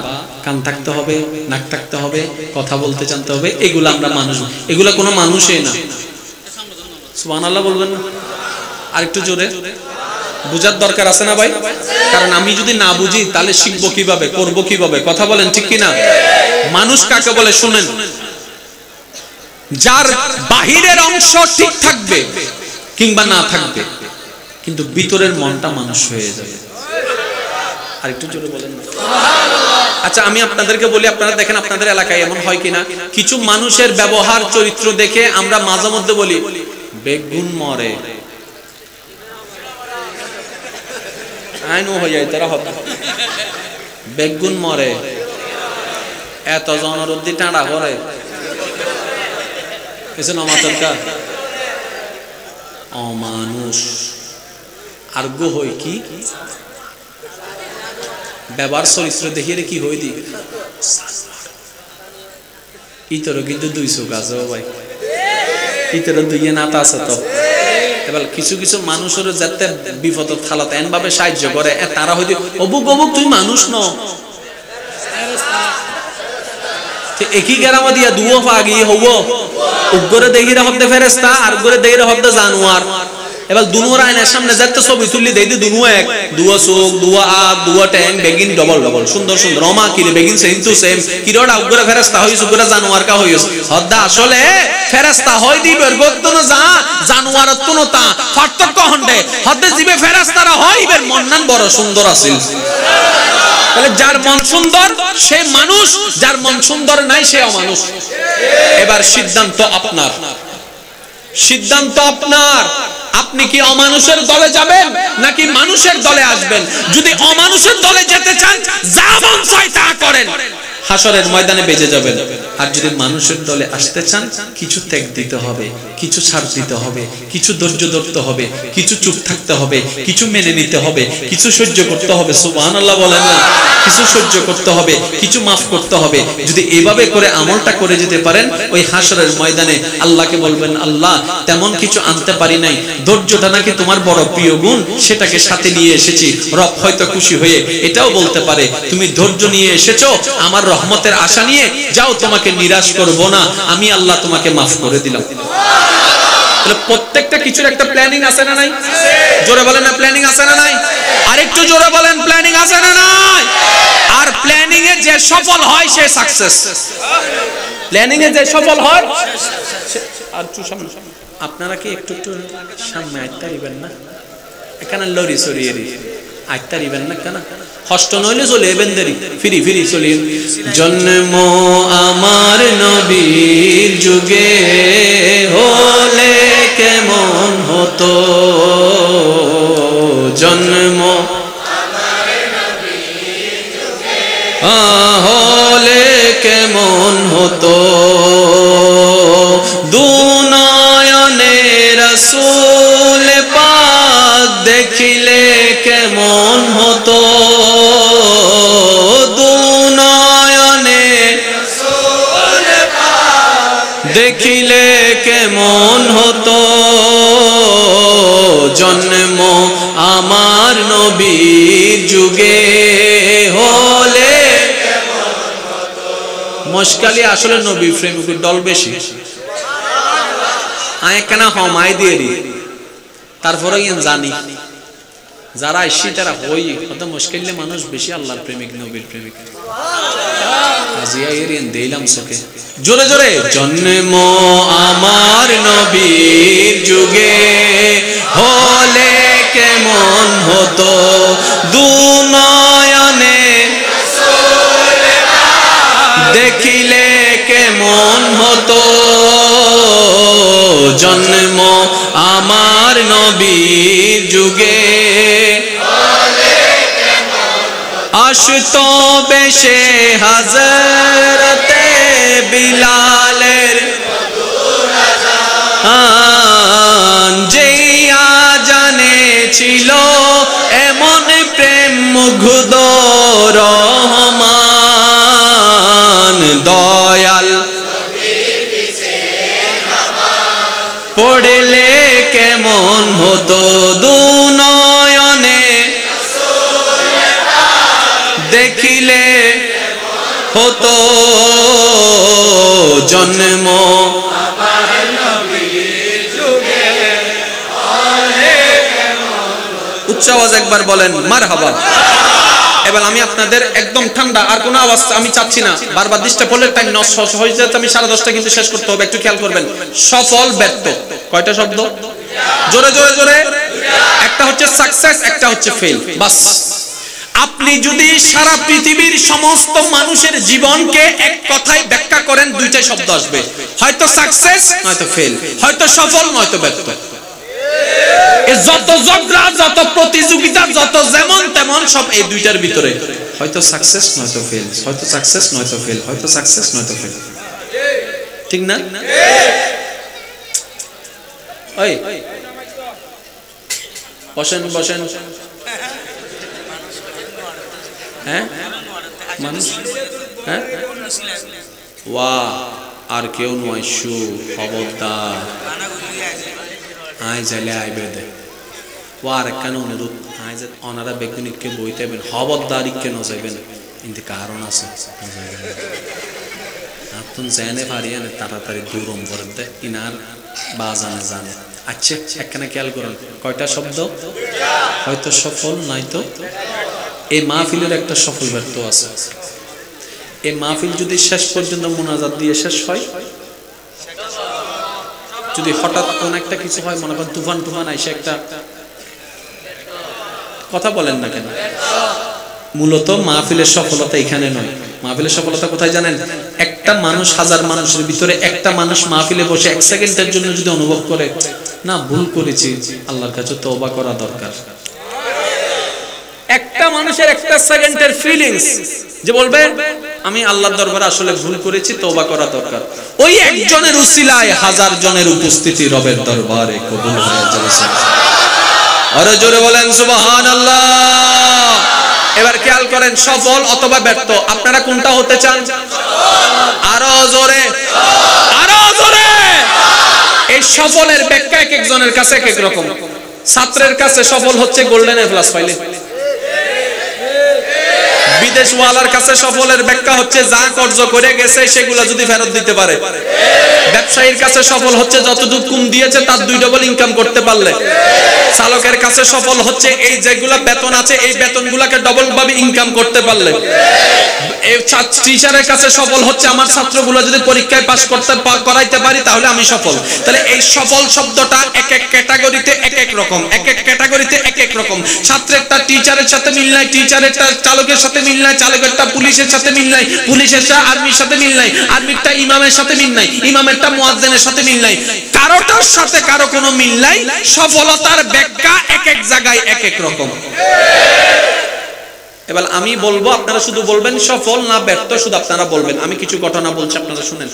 কান থাকতে হবে, নাক থাকতে হবে, কথা বলতে জানতে হবে, এগুলো আমরা মানুষ। এগুলো কোনো মানুষই না। সুবহানাল্লাহ বলবেন না? আর একটু জোরে বুঝার দরকার আছে না ভাই? কারণ আমি যদি না বুঝি তাহলে শিখবো কিভাবে, করবো কিভাবে? কথা বলেন ঠিক কিনা? মানুষ কাকে বলে শুনেন, যার বাহিরের অংশ ঠিক থাকবে কিংবা না থাকবে, কিন্তু ভিতরের মনটা মানুষ হয়ে যাবে। আর একটু জোরে বলেন না? আচ্ছা আমি আপনাদেরকে বলি, আপনারা দেখেন আপনাদের এলাকায় এমন হয় কিনা, কিছু মানুষের ব্যবহার চরিত্র দেখে আমরা মাঝে মধ্যে বলি বেগুন মরে। আইনও হয়ে যায় তারা হবে বেগুন মরে, এত জনরুদ্ধি টাঁড়া করে কিছু নমাতরকার অমানুষ আর গো হই কি ব্যবহার চরিত্র দেখিয়ে কি হই দি ইতর কিন্তু 200 আছে ও ভাই ইতর দুইয়ে নাতা আছে তো এবার কিছু কিছু মানুষের যাতে বিপদ থালত এন ভাবে সাহায্য করে তারা হইতে অবুক অবুক তুই মানুষ ন একই গ্রাম দিয়া দুও পাগি হব উগ্রে দেখিরে হদ্দে ফেরেশতা আর উগ্রে দেখিরে হদ্দে জানোয়ার এবার দুনোর আয়নার সামনে যাতে ছবি তুললি দেই দুনো এক দুয়া চোখ দুয়া আগ দুয়া ট্যাং বেগিন ডবল ডবল সুন্দর সুন্দর রমা কিরে বেগিন সেম টু সেম কিরোটা উগ্রে ফেরেশতা হইছ উগ্রে জানোয়ার কা হইছ হদ্দা আসলে ফেরেশতা হই দিবের গদ্দন যা জানোয়ার তুনো তা পার্থক্য হন্ডে হদ্দে জিবে ফেরেশতারা হইবের মন্নান বড় সুন্দর আছিল তাহলে যার মন সুন্দর সে মানুষ যার মন সুন্দর নাই সে অমানুষ এবার সিদ্ধান্ত আপনার সিদ্ধান্ত আপনার আপনি কি অমানুষের দলে যাবেন নাকি মানুষের দলে আসবেন যদি অমানুষের দলে যেতে চান যা মন চায় তা করেন হাসরের ময়দানে বেঁচে যাবেন আর যদি মানুষের দলে আসতে চান কিছু ত্যাগ দিতে হবে কিছু ছাড় দিতে হবে কিছু ধৈর্য ধরতে হবে কিছু চুপ থাকতে হবে কিছু মেনে নিতে হবে কিছু সহ্য করতে হবে সুবহানাল্লাহ বলেন না কিছু সহ্য করতে হবে কিছু maaf করতে হবে যদি এভাবে করে আমলটা করে যেতে পারেন ওই হাসরের ময়দানে আল্লাহকে বলবেন আল্লাহ তেমন কিছু আনতে পারি নাই ধৈর্যটা নাকি তোমার বড় প্রিয় গুণ সেটাকে সাথে নিয়ে এসেছি রব হয়তো খুশি হয়ে এটাও বলতে পারে তুমি ধৈর্য নিয়ে এসেছো আমার রহমতের আশা নিয়ে যাও তোমাকে নিরাশ করব না আমি আল্লাহ তোমাকে maaf করে দিলাম তাহলে প্রত্যেকটা কিছুর একটা প্ল্যানিং আছে না নাই জোরে বলেন না প্ল্যানিং আছে না নাই আরেকটু জোরে বলেন প্ল্যানিং আছে না নাই আর প্ল্যানিং এ যে সফল হয় সে সাকসেস প্ল্যানিং এ যে সফল হয় আর একটু সামনে আপনারা কি একটু একটু সামনে আইতে পারবেন না এখানে লরি সরিয়ে আইতে পারবেন না কেন কষ্ট নইলে চলে বেন্দেরি ফিরি ফিরি চলি জন্ম আমার নবীর যুগে হলে কেমন হতো জন্ম আমার নবীর যুগে হলে কেমন হতো দুনয়নে রাসূল পাক দেখিলে কেমন হতো দুনয়নে রাসূল পাক দেখিলে কেমন হতো জন্ম আমার নবীর যুগে হলে কেমন হতো মুশকিল আসলে নবী প্রেমিকের দল বেশি আয় কেন হমাই দিয়ে তারপরে জানি যারা আসছি তারা হই কত মুশকিল মানুষ বেশি আল্লাহর প্রেমিক নবীর প্রেমিক আজিয়া এরিয়ান দিলাম সকে জোরে জোরে জন্ম আমার নবীর যুগে হলে কেমন হতো দুনয়নে রাসূল দেখিলে কেমন হতো জন্ম আমার নবীর যুগে আসতো বেশে হযরতে বিলালের যেইয়া জানে ছিল এমন প্রেম মুগ্ধ রহমান দয়াল পড়লে কেমন হতো দুনয়নে দেখিলে হতো জন্ম আমার নবীর যুগে উচ্চ আওয়াজ একবার বলেন মারহাবা এবার আমি আপনাদের একদম ঠান্ডা আর কোনো আওয়াজ আমি চাচ্ছি না বারবার ডিস্টার্ব হলে টাইম নষ্ট হয়ে যাচ্ছে আমি 10:30টা কিন্তু শেষ করতে হবে একটু খেয়াল করবেন সফল ব্যর্থ কয়টা শব্দ জোরে জোরে জোরে একটা হচ্ছে সাকসেস একটা হচ্ছে ফেল বাস আপনি যদি সারা পৃথিবীর সমস্ত মানুষের জীবনকে এক কথায় ব্যাখ্যা করেন দুইটা শব্দ আসবে হয়তো সাকসেস নয়তো ফেল হয়তো সফল নয়তো ব্যর্থ যত ঝগড়া যত প্রতিযোগিতা যত যেমন তেমন এখন সব এই দুইটার ভিতরে, হয়তো সাকসেস নয়তো ফেল, হয়তো সাকসেস নয়তো ফেল, হয়তো সাকসেস নয়তো ফেল, ঠিক না? ওই বসেন বসেন, হ্যাঁ মানুষ, হ্যাঁ ওয়া আর কেউ নয়, শু খবরদার আয় যাইলে আইবে দে, ও আর একখানে অনুরোধ, আয় যে অনারা বৈজ্ঞানিককে বইতে হবেন, খবরদার ইকে ন যাইবেন, কিন্তু কারণ আছে, আপনি জেনে পারিয়ে না তাড়াতাড়ি দূরম করে দে, ইনার বাজানে জানে। আচ্ছা একখানে খেয়াল করেন, কয়টা শব্দ? হয়তো সফল নয়তো। এই মাহফিলের একটা সফল ব্যর্থ আছে। এই মাহফিল যদি শেষ পর্যন্ত মুনাজাত দিয়ে শেষ হয়, যদি হঠাৎ কোন একটা কিছু হয়, মনে করেন তুফান টুফান আইসে একটা, কথা বলেন না কেন? মূলত মাহফিলের সফলতা এখানে নয়। মাহফিলের সফলতা কোথায় জানেন? একটা মানুষ হাজার মানুষের ভিতরে একটা মানুষ মাহফিলে বসে এক সেকেন্ডের জন্য যদি অনুভব করে না ভুল করেছি, আল্লাহর কাছে তওবা করা দরকার। একটা মানুষের একটা সেকেন্ডের ফিলিংস যে বলবে আমি আল্লাহর দরবারে আসলে ভুল করেছি, তওবা করা দরকার, ওই একজনের উসিলায় হাজার জনের উপস্থিতি রবের দরবারে কবুল হয়ে যাবে। আরো জোরে বলেন সুবহানাল্লাহ। এবার খেয়াল করেন, সফল অথবা ব্যর্থ আপনারা কোনটা হতে চান? আরো জোরে, আরো জোরে। এই সফলের ব্যাখ্যা এক একজনের কাছে এক এক রকম। ছাত্রের কাছে সফল হচ্ছে গোল্ডেন এ প্লাস পাইলে, বিদেশওয়ালার কাছে সফলের ব্যাখ্যা হচ্ছে যা কর্জ করে গেছে সেগুলো যদি ফেরত দিতে পারে। ব্যবসায়ীর কাছে সফল হচ্ছে যতটুকু কম দিয়েছে তার 2 ডবল ইনকাম করতে পারলে। চালকের কাছে সফল হচ্ছে এই যেগুলা বেতন আছে এই বেতনগুলোকে ডবল ভাবে ইনকাম করতে পারলে। এই টিচারের কাছে সফল হচ্ছে আমার ছাত্রগুলো যদি পরীক্ষায় পাস করতে করাইতে পারি তাহলে আমি সফল। তাহলে এই সফল শব্দটা এক এক ক্যাটাগরিতে এক এক রকম, এক এক ক্যাটাগরিতে এক এক রকম। ছাত্রেরটা টিচারের সাথে মিল নাই, টিচারেরটা চালকের সাথে মিল নাই, চালকেরটা পুলিশের সাথে মিল নাই, পুলিশেরটা আর্মির সাথে মিল নাই, আর্মিরটা ইমামের সাথে মিল নাই, ইমামেরটা মুয়াজ্জিনের সাথে মিল নাই, কারোটার সাথে কারো কোনো মিল নাই। সফলতার ব্যাখ্যা এক এক জায়গায় এক এক রকম। এবার আমি বলবো, আপনারা শুধু বলবেন সফল না ব্যর্থ, শুধু আপনারা বলবেন। আমি কিছু ঘটনা বলছি, আপনারা শুনেন।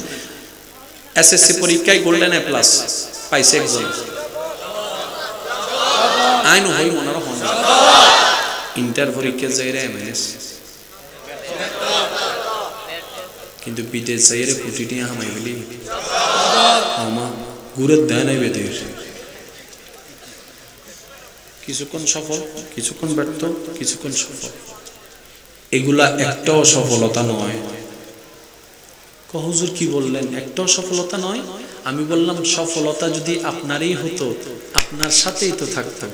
এসএসসি পরীক্ষায় গোল্ডেন এ প্লাস পাইছে একজন, আইন হই মনার হন, ইন্টার পরীক্ষা যাইরে এমএনএস, কিন্তু বিদেশ যাইরে কুটিটি হামাই বলি আমা গুরের দেয় নাই বেদের। কিছুক্ষণ সফল, কিছুক্ষণ ব্যর্থ, কিছুক্ষণ সফল। এগুলা একটাও সফলতা নয়। হুজুর কি বললেন? একটাও সফলতা নয়। আমি বললাম সফলতা যদি আপনারই হতো আপনার সাথেই তো থাকতো।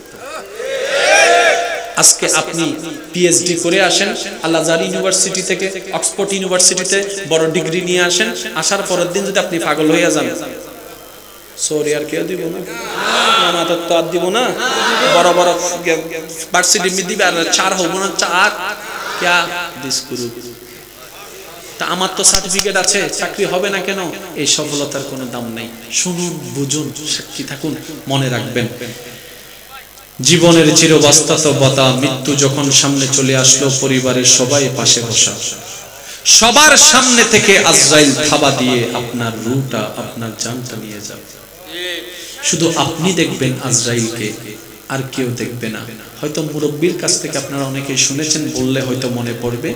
আজকে আপনি পিএইচডি করে আসেন আল আজহার ইউনিভার্সিটি থেকে, অক্সফোর্ড ইউনিভার্সিটিতে বড় ডিগ্রি নিয়ে আসেন, আসার পরের দিন যদি আপনি পাগল হয়ে যান, সরি আর কেউ দিব না, আমাদের তো আর দিব না, বড় বড় ভার্সিটি দিবে আর চার হবো না, চার ক্যা দিস গুরু, তা আমার তো সার্টিফিকেট আছে, চাকরি হবে না কেন? এই সফলতার কোনো দাম নাই। শুনুন, বুঝুন, সাক্ষী থাকুন, মনে রাখবেন জীবনের চিরবাস্তবতা। মৃত্যু যখন সামনে চলে আসলো, পরিবারের সবাই পাশে বসা, সবার সামনে থেকে আজরাইল থাবা দিয়ে আপনার রূহটা, আপনার জানটা নিয়ে যাবে। শুধু আপনি দেখবেন আজরাইলকে, আর কেউ দেখবে না। হয়তো মুরব্বীর কাছ থেকে আপনারা অনেকেই শুনেছেন, বললে হয়তো মনে পড়বে।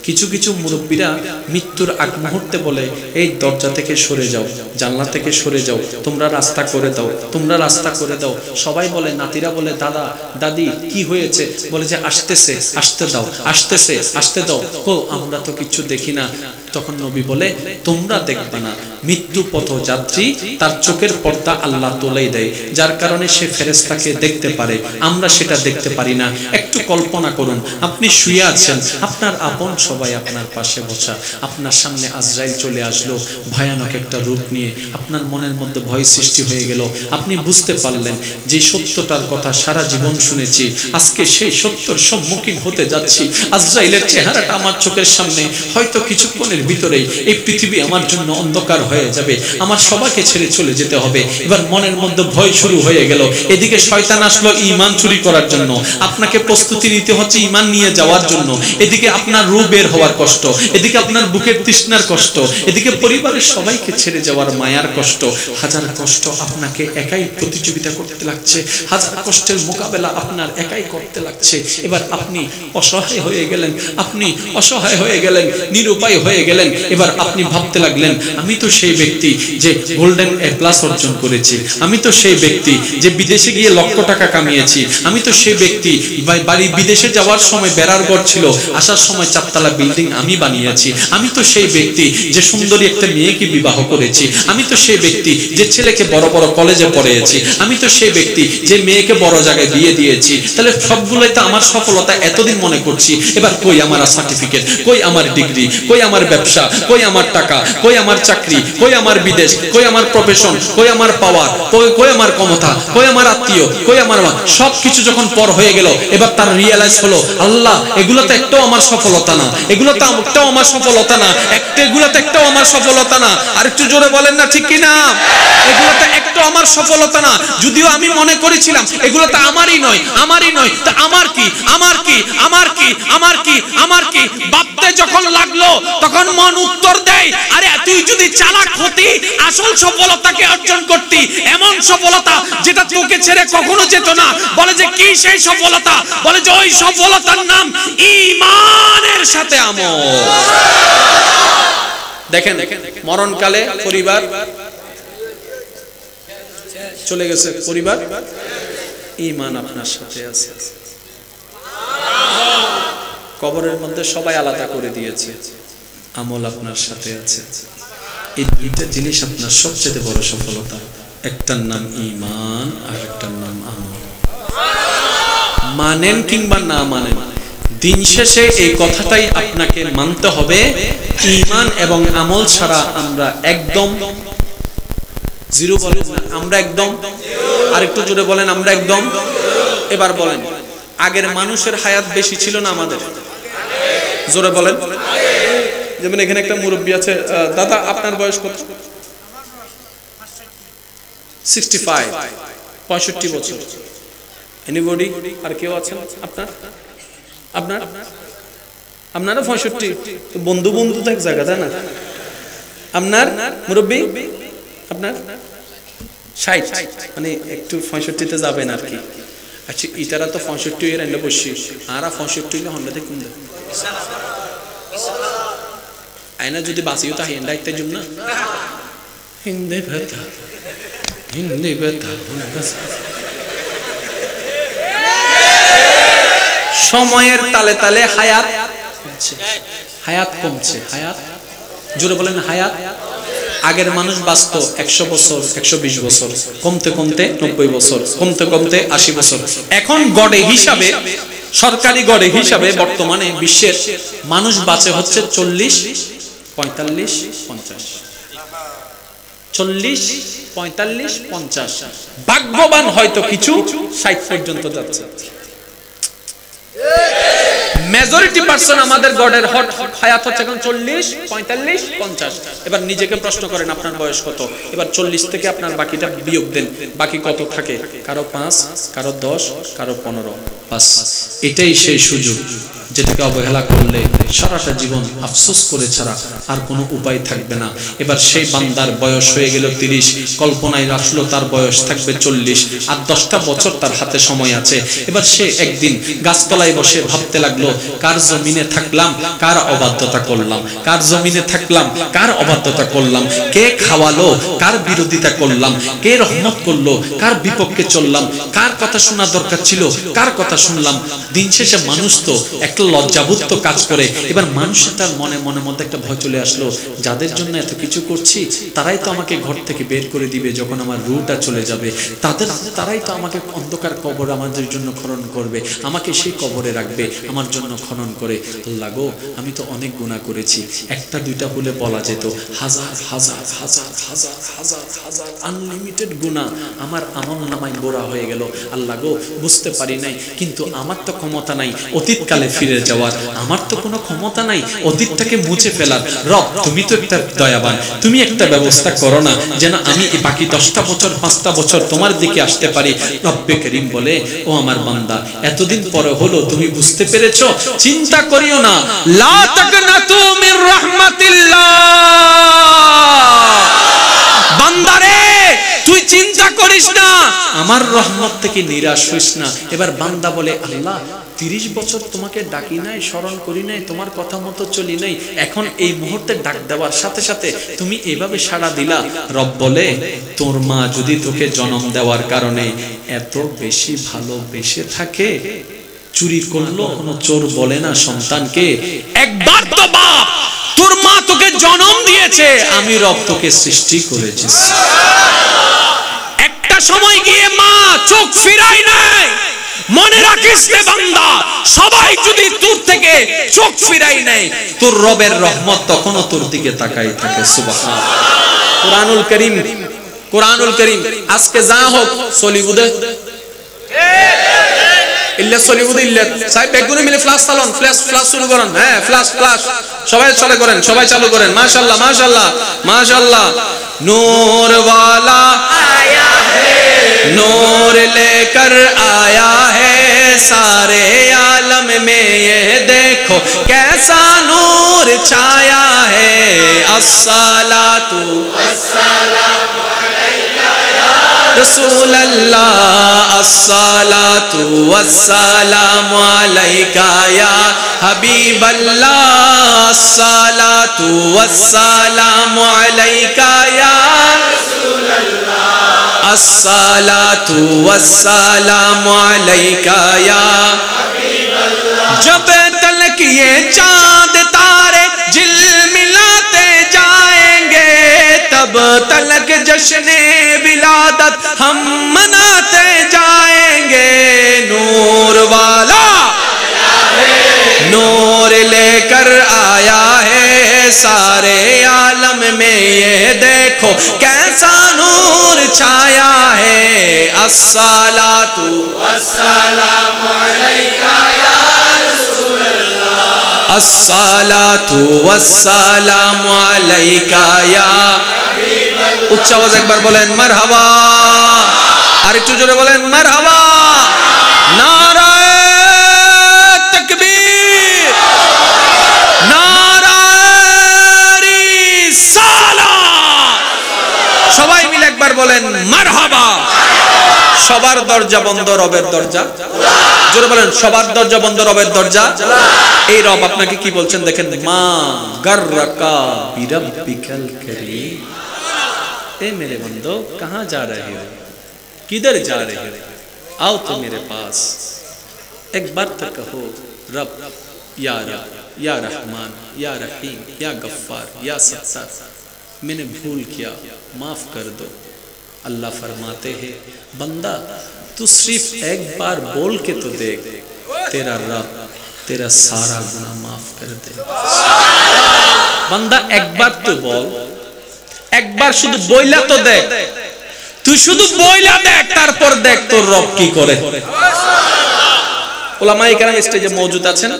কিছু কিছু মুরব্বীরা মৃত্যুর আগ মুহূর্তে বলে, এই দরজা থেকে সরে যাও, জানলা থেকে সরে যাও, তোমরা রাস্তা করে দাও, তোমরা রাস্তা করে দাও। সবাই বলে, নাতিরা বলে, দাদা দাদি কি হয়েছে? বলে যে আসতেছে, আসতে দাও, আসতেছে, আসতে দাও। ও আমরা তো কিছু দেখি না। তখন নবী বলে, তোমরা দেখবে না, মৃত্যু পথযাত্রী তার চোখের পর্দা আল্লাহ তোলাই দেয়, যার কারণে সে ফেরেশতাকে দেখতে পারে, আমরা সেটা দেখতে পারি না। একটু কল্পনা করুন, আপনি শুয়ে আছেন, আপনার আপন সবাই আপনার পাশে বসা, আপনার সামনে আজরাইল চলে আসলো ভয়ানক একটা রূপ নিয়ে, আপনার মনের মধ্যে ভয় সৃষ্টি হয়ে গেল। আপনি বুঝতে পারলেন যে সত্যটার কথা সারা জীবন শুনেছি, আজকে সেই সত্যর সম্মুখীন হতে যাচ্ছি। আজরাইলের চেহারাটা আমার চোখের সামনে, হয়তো কিছুক্ষণের ভিতরেই এই পৃথিবী আমার জন্য অন্ধকার হয়ে যাবে, আমার সবাইকে ছেড়ে চলে যেতে হবে। এবার মনের মধ্যে ভয় শুরু হয়ে গেল। এদিকে শয়তান আসলো ঈমান চুরি করার জন্য, আপনাকে প্রশ্ন প্রস্তুতি নিতে হচ্ছে ঈমান নিয়ে যাওয়ার জন্য, এদিকে আপনার রূহ বের হওয়ার কষ্ট, এদিকে আপনার বুকের তৃষ্ণার কষ্ট, এদিকে পরিবারের সবাইকে ছেড়ে যাওয়ার মায়ার কষ্ট, হাজার কষ্ট আপনাকে একাই প্রতিযোগিতা করতে লাগছে, হাজার কষ্টের মোকাবেলা আপনার একাই করতে লাগছে। এবার আপনি অসহায় হয়ে গেলেন, আপনি অসহায় হয়ে গেলেন, নিরুপায় হয়ে গেলেন। এবার আপনি ভাবতে লাগলেন, আমি তো সেই ব্যক্তি যে গোল্ডেন এ প্লাস অর্জন করেছি, আমি তো সেই ব্যক্তি যে বিদেশে গিয়ে লক্ষ টাকা কামিয়েছি, আমি তো সেই ব্যক্তি বাড়ি বিদেশে যাওয়ার সময় বেড়ার ঘর ছিল, আসার সময় চারতলা বিল্ডিং আমি বানিয়েছি, আমি তো সেই ব্যক্তি যে সুন্দরী একটা মেয়েকে বিবাহ করেছি, আমি তো সেই ব্যক্তি যে ছেলেকে বড় বড় কলেজে পড়িয়েছি, আমি তো সেই ব্যক্তি যে মেয়েকে বড় জায়গায় বিয়ে দিয়েছি। তাহলে সবগুলোই তো আমার সফলতা এতদিন মনে করছি। এবার কই আমার সার্টিফিকেট, কই আমার ডিগ্রি, কই আমার ব্যবসা, কই আমার টাকা, কই আমার চাকরি, কই আমার বিদেশ, কই আমার প্রফেশন, কই আমার পাওয়ার, কই আমার ক্ষমতা, কই আমার আত্মীয়, কই আমার সবকিছু যখন পর হয়ে গেল, এবার তার রিয়েলাইজ হলো, আল্লাহ এগুলো তো একটাও আমার সফলতা না, এগুলো তো একটাও আমার সফলতা না, এগুলো তো একটাও আমার সফলতা না। আর একটু জোরে বলেন না ঠিক কি না? এগুলো তো একটাও আমার সফলতা না। যদিও আমি মনে করেছিলাম এগুলো তো আমারই নয়, আমারই নয়, তা আমার কি, আমার কি, আমার কি, আমার কি, আমার কি ভাবতে যখন লাগলো, তখন মন উত্তর দেয়, আরে তুই যদি চালাক হতি, আসল সফলতাকে অর্জন করতি, এমন সফলতা যেটা তোকে ছেড়ে কখনো যেত না। বলে যে কি সেই সফলতা? বলে যে ওই সফলতার নাম ঈমানের সাথে আমল। দেখেন মরণকালে পরিবার চলে গেছে, পরিবার ঈমান আপনার সাথে আছে। কবরের মধ্যে সবাই আলাদা করে দিয়েছে, আমল আপনার সাথে আছে। এই দুইটা জিনিস আপনার সবচেয়ে বড় সফলতা। একটার নাম ঈমান আর একটার নাম আমল। মানেন কিংবা না মানেন, দিন শেষে এই কথাটাই আপনাকে মানতে হবে, ঈমান এবং আমল ছাড়া আমরা একদম জিরো। বলেন না আমরা একদম, আর একটু জোরে বলেন আমরা একদম। এবার বলেন, আগের মানুষের হায়াত বেশি ছিল না আমাদের? জোরে বলেন। যেমন এখানে একটা মুরব্বী আছে, দাদা আপনার বয়স কত? 65, 65 বছর। এনিবডি? আর কেউ আছেন আপনার? আপনার আপনারও 65? বন্ধু বন্ধু তো এক জায়গা, তাই না? আপনার মুরব্বী আপনার 60, মানে একটু 65-তে যাবেন আর কি। আচ্ছা ইতারা তো 65 এর এন্ড বসি, আর 65 হলে হন্ডা দেখুন আয়না যদি বাসিও তা হেন্ডা ইতে জুম না হিন্দে ব্যথা, হিন্দে ব্যথা। সময়ের তালে তালে হায়াত কমছে, হায়াত কমছে, হায়াত জোরে বলেন হায়াত। আগের মানুষ বাঁচত 100 বছর, 120 বছর, কমতে কমতে 90 বছর, কমতে কমতে 80 বছর। এখন গড়ে হিসাবে, সরকারি গড়ে হিসাবে বর্তমানে বিশ্বের মানুষ বাঁচে হচ্ছে 40, 45, 50। 40, 45, 50। ভাগ্যবান হয়তো কিছু 60 পর্যন্ত যাচ্ছে। মেজরিটি পার্সন আমাদের গডের হায়াত হচ্ছে এখন 40, 45, 50। এবার নিজেকে প্রশ্ন করেন আপনার বয়স কত? এবার 40 থেকে আপনার বাকিটা বিয়োগ দেন, বাকি কত থাকে? কারো 5, কারো 10, কারো 15। বাস এটাই সেই সুযোগ যেটাকে অবহেলা করলে সারাটা জীবন আফসোস করে ছাড়া আর কোনো উপায় থাকবে না। এবার সেই বান্দার বয়স হয়ে গেল 30, কল্পনায় আসলো তার বয়স থাকবে 40, আর 10টা বছর তার হাতে সময় আছে। এবার সে একদিন গাছতলায় বসে ভাবতে লাগলো, কার জমিনে থাকলাম, কার অবাধ্যতা করলাম, কার জমিনে থাকলাম, কার অবাধ্যতা করলাম, কে খাওয়ালো, কার বিরোধিতা করলাম, কে রহমত করলো, কার বিপক্ষে চললাম, কার কথা শোনা দরকার ছিল, কার কথা শুনলাম। দিন শেষে মানুষ তো একটা লজ্জাবোধ তো কাজ করে। এবার মানুষের তার মনে মনে মধ্যে একটা ভয় চলে আসলো, যাদের জন্য এত কিছু করছি তারাই তো আমাকে ঘর থেকে বের করে দিবে যখন আমার রুহটা চলে যাবে, তারাই তো আমাকে অন্ধকার কবর আমাদের জন্য খনন করবে, আমাকে সেই কবরে রাখবে আমার জন্য খনন করে। লাগো আমি তো অনেক গুনাহ করেছি, একটা দুইটা বলে বলা যেত, হাজার হাজার হাজার হাজার হাজার হাজার আনলিমিটেড গুনাহ আমার আমলনামায় ভরা হয়ে গেল। আল্লাহ গো বুঝতে পারি নাই, কিন্তু আমার তো ক্ষমতা নাই অতীতকালে ফিরে ফিরে যাওয়ার, আমার তো কোনো ক্ষমতা নাই অতীতটাকে মুছে ফেলার। রব তুমি তো একটা দয়াবান, তুমি একটা ব্যবস্থা করো না যেন আমি এই বাকি 10টা বছর 5টা বছর তোমার দিকে আসতে পারি। রব্বে করিম বলে, ও আমার বান্দা, এতদিন পরে হলো তুমি বুঝতে পেরেছো, চিন্তা করিও না। লা তাকনাতু মির রাহমাতিল্লাহ, বান্দারে তুই চিন্তা করিস না, আমার রহমত থেকে নিরাশ হইস না। এবার বান্দা বলে, আল্লাহ 30 বছর তোমাকে ডাকি নাই, স্মরণ করি নাই, তোমার কথা মতো চলি নাই, এখন এই মুহূর্তে ডাক দেওয়ার সাথে সাথে তুমি এভাবে সাড়া দিলা। রব বলে, তোর মা যদি তোকে জন্ম দেওয়ার কারণে এত বেশি ভালোবেসে থাকে, চুরি করলো কোনো চোর বলে না সন্তানকে। একবার তো বাপ, তোর মা তোকে জন্ম দিয়েছে, আমি রব তোকে সৃষ্টি করেছি। একটা সময় গিয়ে মা চোখ ফিরাই নাই, মনে রাখিস রে বান্দা, সবাই যদি তোর থেকে চোখ ফিরাই নেয়, তোর রবের রহমত তখনও তোর দিকে তাকাই থাকে। সুবহানাল্লাহ। কোরআনুল কারীম, কোরআনুল কারীম আজকে যা হোক সলিউডে ইল্লা সলিউডে ইল্লা সাহেব বেগুনে মিলে ফ্লাশ চালান, ফ্লাশ শুরু করেন। হ্যাঁ, ফ্লাশ সবাই চালু করেন, সবাই চালু করেন। মাশাআল্লাহ মাশাআল্লাহ মাশাআল্লাহ। नूर वाला आया है, नूर लेकर आया है, सारे आलम में ये देखो कैसा नूर छाया है। अस्सलातु वस्सलामु अलैका या रसूल अल्लाह, अस्सलातु वस्सलामु अलैका या हबीब अल्लाह, अस्सलातु वस्सलामु अलैका या रसूल अल्लाह, अस्सलातु वस्सलामु अलैका या हबीब अल्लाह। जब तलक ये चांद तारे झिलमिलाते जाएंगे, तब तलक जश्ने विलादत हम मनाते जाएंगे। नूर वाला नूर लेकर आया है, सारे आलम में ये देखो कैसा नूर छाया है। अस्सलातु वस्सलामु अलैका या रसूल अल्लाह, अस्सलातु वस्सलामु अलैका या हबीब अल्लाह। उच्च आवाज একবার বলেন মারহাবা, আর একটু জোরে বলেন মারহাবা। নারা সবাই মিলে একবার বলেন মারহাবা। সবার দরজা বন্ধ, রবের দরজা জোরে বলেন, সবার দরজা বন্ধ, রবের দরজা। এই রব আপনাকে কি বলছেন দেখেন, মা গর্রকা বিরব্বিকাল করিম। ए मेरे बंदो कहां जा रहे हो, किधर जा रहे हो, आओ तो मेरे पास। एक बार तो कहो रब, या रब, या रहमान, या रहीम, या गफ्फार, या सत्तार, मैंने भूल किया, माफ कर दो। अल्लाह फरमाते हैं, बंदा तू सिर्फ एक बार बोल के तो देख, तेरा रब तेरा सारा गुनाह माफ कर दे। बंदा एक बार तो बोल, एक बार शुद्ध बोला तो देख, तू शुद्ध बोला देख, तारपर देख तो रब की करे। उलामाए केराम स्टेजे मौजूद আছেন,